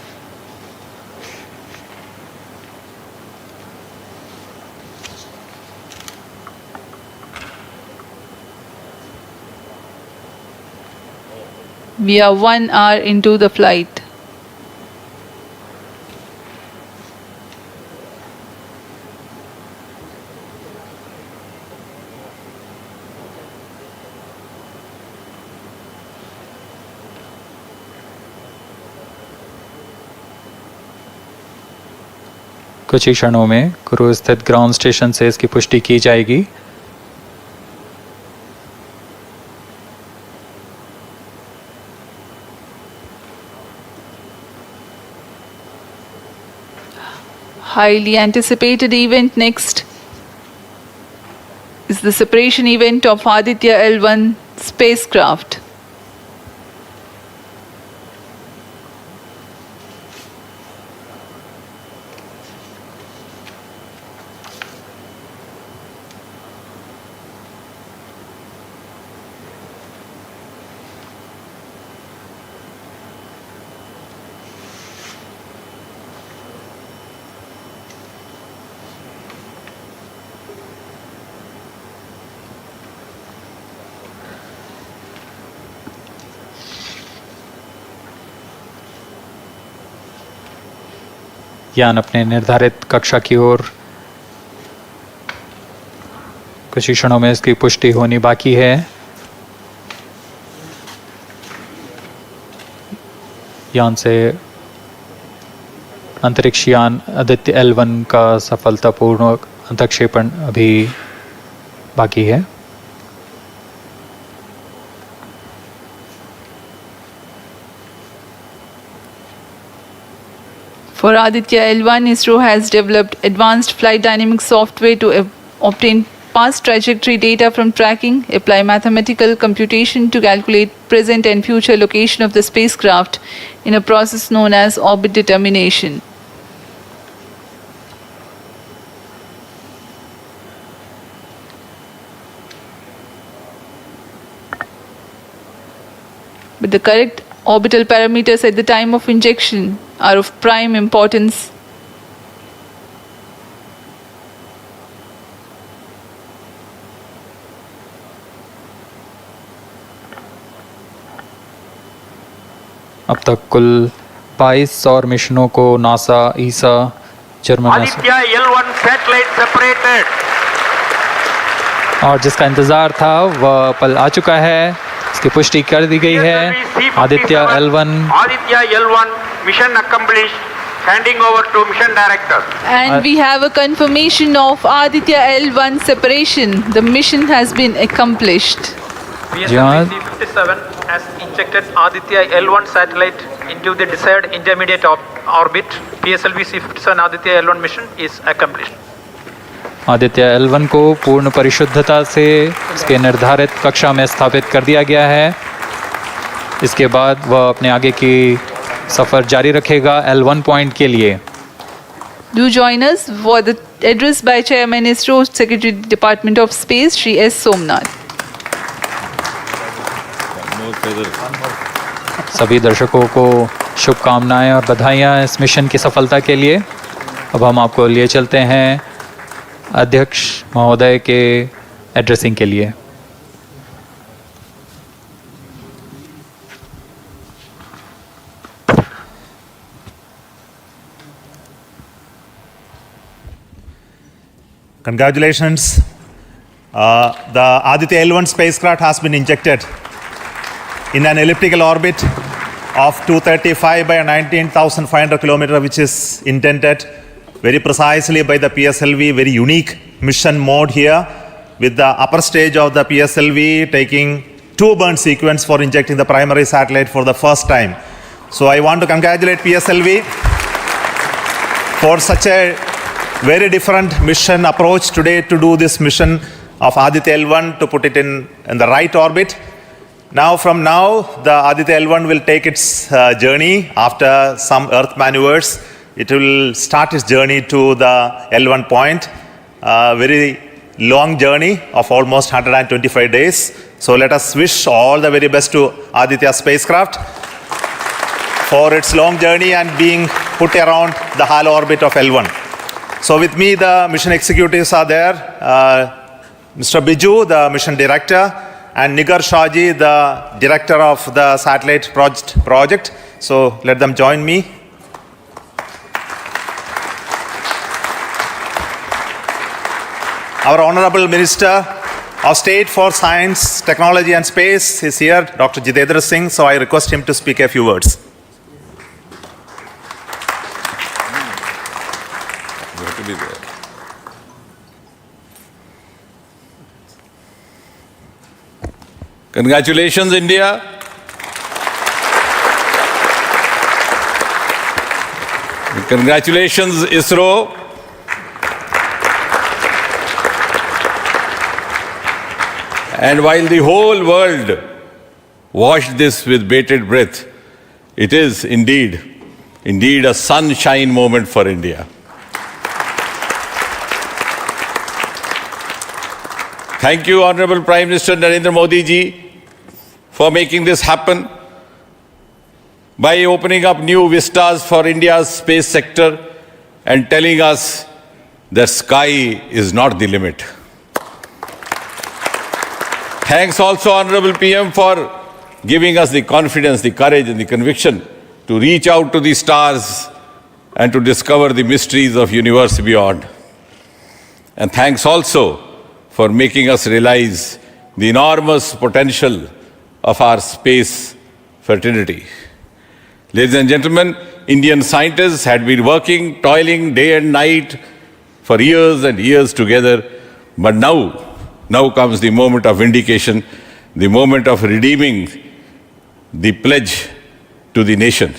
We are 1 hour into the flight. कुछ ही क्षणों में cruise स्थित ground station से इसकी पुष्टि की जाएगी। Highly anticipated event next is the separation event of Aditya-L1 spacecraft. यान अपने निर्धारित कक्षा की ओर कुछ ही क्षणों में इसकी पुष्टि होनी बाकी है। यान से अंतरिक्ष यान आदित्य-L1 का सफलतापूर्ण अंतक्षेपण अभी बाकी है। For Aditya-L1, ISRO has developed advanced flight dynamic software to obtain past trajectory data from tracking, apply mathematical computation to calculate present and future location of the spacecraft in a process known as orbit determination. But the correct orbital parameters at the time of injection are of prime importance. अब तक कुल 22 और मिशनों को NASA, ईसा, German Aditya-L1 satellite separated. और जिसका इंतजार था वह पल आ चुका है। इसकी पुष्टि कर दी गई है। Aditya-L1 mission accomplished. Handing over to mission director. And we have a confirmation of Aditya-L1 separation. The mission has been accomplished. PSLV-C57 has injected Aditya-L1 satellite into the desired intermediate orbit. PSLV-C57 Aditya-L1 mission is accomplished. Aditya-L1 को पूर्ण परिशुद्धता से इसके निर्धारित कक्षा में स्थापित कर दिया गया है। इसके बाद वह अपने आगे की सफर जारी रखेगा L1 पॉइंट के लिए। Do join us for the address by Chairman ISRO Secretary Department of Space Shri S. Somnath. सभी दर्शकों को शुभकामनाएं और बधाइयां इस मिशन की सफलता के लिए। अब हम आपको लिए चलते हैं अध्यक्ष महोदय के एड्रेसिंग के लिए। Congratulations. The Aditya-L1 spacecraft has been injected in an elliptical orbit of 235 by 19,500 kilometers, which is intended very precisely by the PSLV, very unique mission mode here, with the upper stage of the PSLV taking 2 burn sequence for injecting the primary satellite for the first time. So I want to congratulate PSLV for such a very different mission approach today to do this mission of Aditya-L1 to put it in the right orbit. From now, the Aditya-L1 will take its journey after some Earth maneuvers. It will start its journey to the L1 point, very long journey of almost 125 days. So let us wish all the very best to Aditya spacecraft for its long journey and being put around the halo orbit of L1. So with me, the mission executives are there. Mr. Biju, the mission director, and Nigar Shaji, the director of the satellite project. So let them join me. Our Honorable Minister of State for Science, Technology and Space is here, Dr. Jitendra Singh. So I request him to speak a few words. You have to be there. Congratulations, India. Congratulations, ISRO. And while the whole world watched this with bated breath, it is indeed a sunshine moment for India. Thank you, Honorable Prime Minister Narendra Modi ji, for making this happen by opening up new vistas for India's space sector and telling us the sky is not the limit. Thanks also, Honorable PM, for giving us the confidence, the courage and the conviction to reach out to the stars and to discover the mysteries of universe beyond. And thanks also for making us realize the enormous potential of our space fraternity. Ladies and gentlemen, Indian scientists had been working, toiling day and night for years and years together, but now comes the moment of vindication, the moment of redeeming the pledge to the nation.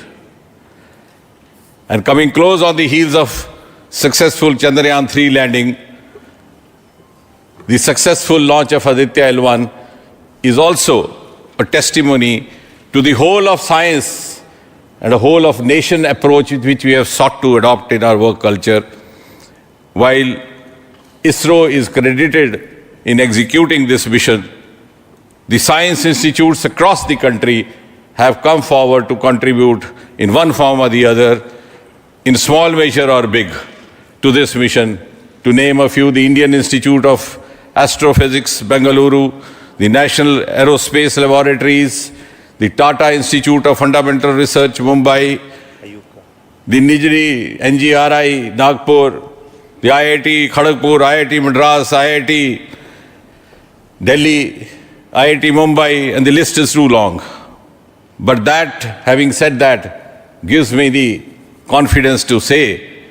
And coming close on the heels of successful Chandrayaan-3 landing, the successful launch of Aditya-L1 is also a testimony to the whole of science and a whole of nation approach which we have sought to adopt in our work culture. While ISRO is credited in executing this mission, the science institutes across the country have come forward to contribute in one form or the other, in small measure or big, to this mission. To name a few, the Indian Institute of Astrophysics, Bengaluru, the National Aerospace Laboratories, the Tata Institute of Fundamental Research, Mumbai, the Nijri NGRI, Nagpur, the IIT Kharagpur, IIT Madras, IIT Delhi, IIT Mumbai, and the list is too long. But that, having said that, gives me the confidence to say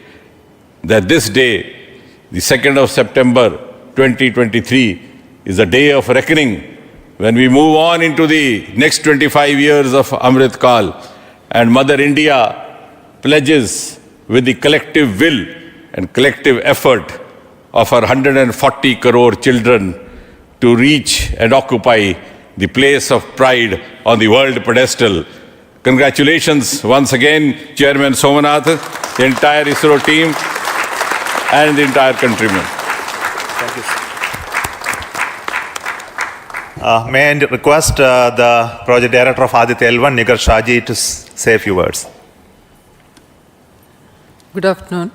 that this day, the 2nd of September 2023, is a day of reckoning when we move on into the next 25 years of Amrit Kal, and Mother India pledges with the collective will and collective effort of our 140 crore children to reach and occupy the place of pride on the world pedestal. Congratulations once again, Chairman Somanath, the entire ISRO team, and the entire countrymen. Thank you. May I request the Project Director of Aditya-L1, Nigar Shaji, to say a few words. Good afternoon.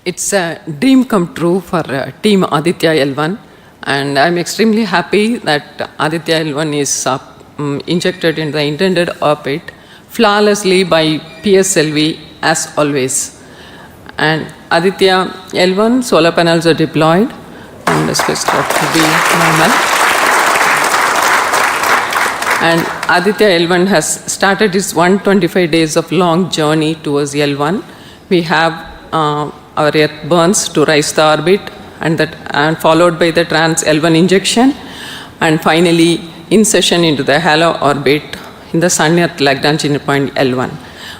It's a dream come true for Team Aditya-L1, and I'm extremely happy that Aditya-L1 is injected in the intended orbit flawlessly by PSLV as always. And Aditya-L1 solar panels are deployed and the spacecraft will be normal. And Aditya-L1 has started its 125 days of long journey towards L1. We have our Earth burns to rise the orbit, and followed by the trans-L1 injection, and finally insertion into the halo orbit in the Sun-Earth Lagrange point L1.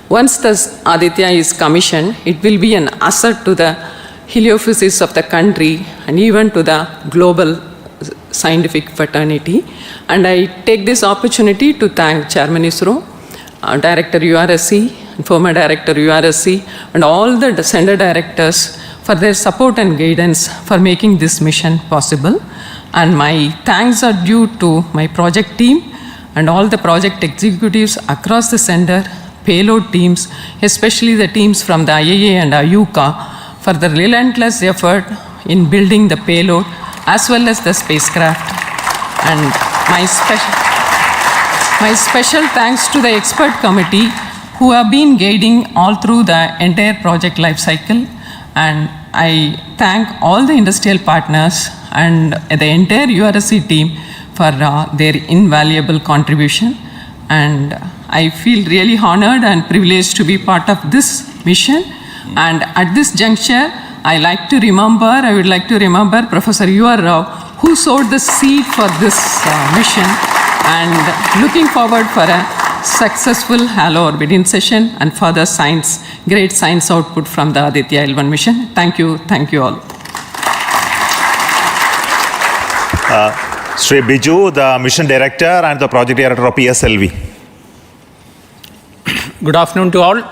Once this Aditya is commissioned, it will be an asset to the heliophysics of the country and even to the global scientific fraternity. And I take this opportunity to thank Chairman ISRO, Director URSC, former Director URSC, and all the center directors for their support and guidance for making this mission possible. And my thanks are due to my project team and all the project executives across the center, payload teams, especially the teams from the IAA and IUCA, for the relentless effort in building the payload as well as the spacecraft. And my special thanks to the expert committee who have been guiding all through the entire project life cycle. And I thank all the industrial partners and the entire URSC team for their invaluable contribution. And I feel really honored and privileged to be part of this mission. And at this juncture, I would like to remember Professor U.R. Rao, who sowed the seed for this mission, and looking forward for a successful halo orbiting session and further great science output from the Aditya-L1 mission. Thank you all. Sri Biju, the mission director and the project director of PSLV. Good afternoon to all.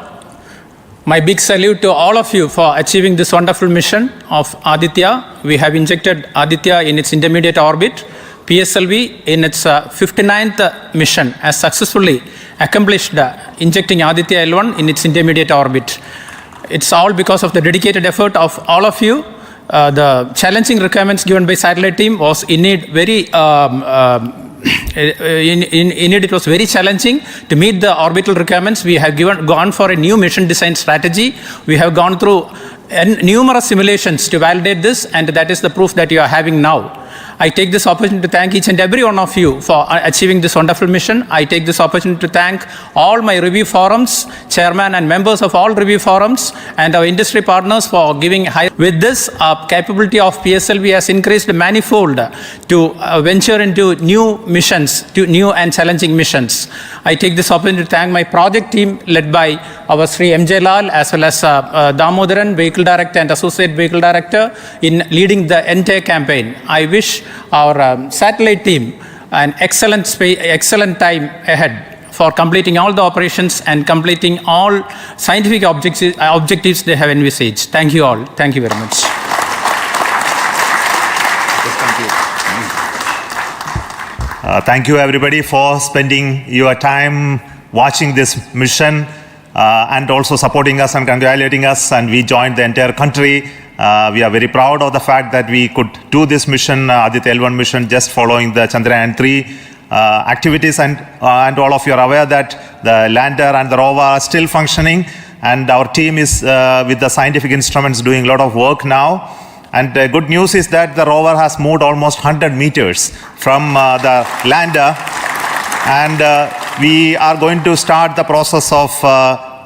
My big salute to all of you for achieving this wonderful mission of Aditya. We have injected Aditya in its intermediate orbit. PSLV in its 59th mission has successfully accomplished injecting Aditya-L1 in its intermediate orbit. It's all because of the dedicated effort of all of you. The challenging requirements given by satellite team was indeed it was very challenging to meet the orbital requirements. We have gone for a new mission design strategy. We have gone through numerous simulations to validate this, and that is the proof that you are having now. I take this opportunity to thank each and every one of you for achieving this wonderful mission. I take this opportunity to thank all my review forums, chairman and members of all review forums, and our industry partners for giving high. With this, capability of PSLV has increased manifold to venture into new missions, to new and challenging missions. I take this opportunity to thank my project team led by our Sri M.J. Lal as well as Damodaran, Vehicle Director and Associate Vehicle Director, in leading the entire campaign. I wish our satellite team an excellent time ahead for completing all the operations and completing all scientific objectives they have envisaged. Thank you all. Thank you very much. Thank you everybody for spending your time watching this mission and also supporting us and congratulating us, and we joined the entire country. We are very proud of the fact that we could do this mission, Aditya-L1 mission, just following the Chandrayaan 3 activities, and all of you are aware that the lander and the rover are still functioning, and our team is with the scientific instruments doing a lot of work now. And the good news is that the rover has moved almost 100 meters from the lander, and we are going to start the process of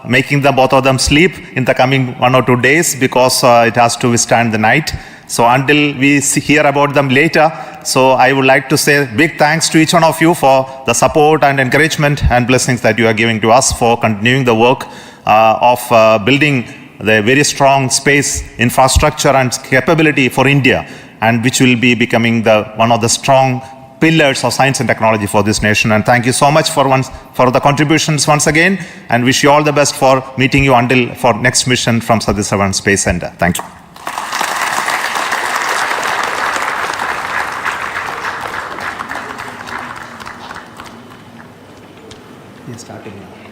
making both of them sleep in the coming 1 or 2 days, because it has to withstand the night. So until we hear about them later, so I would like to say big thanks to each one of you for the support and encouragement and blessings that you are giving to us for continuing the work of building the very strong space infrastructure and capability for India, and which will be becoming one of the strong pillars of science and technology for this nation. And thank you so much for the contributions once again, and wish you all the best for meeting you for next mission from Satish Dhawan Space Center. Thank you. Starting now.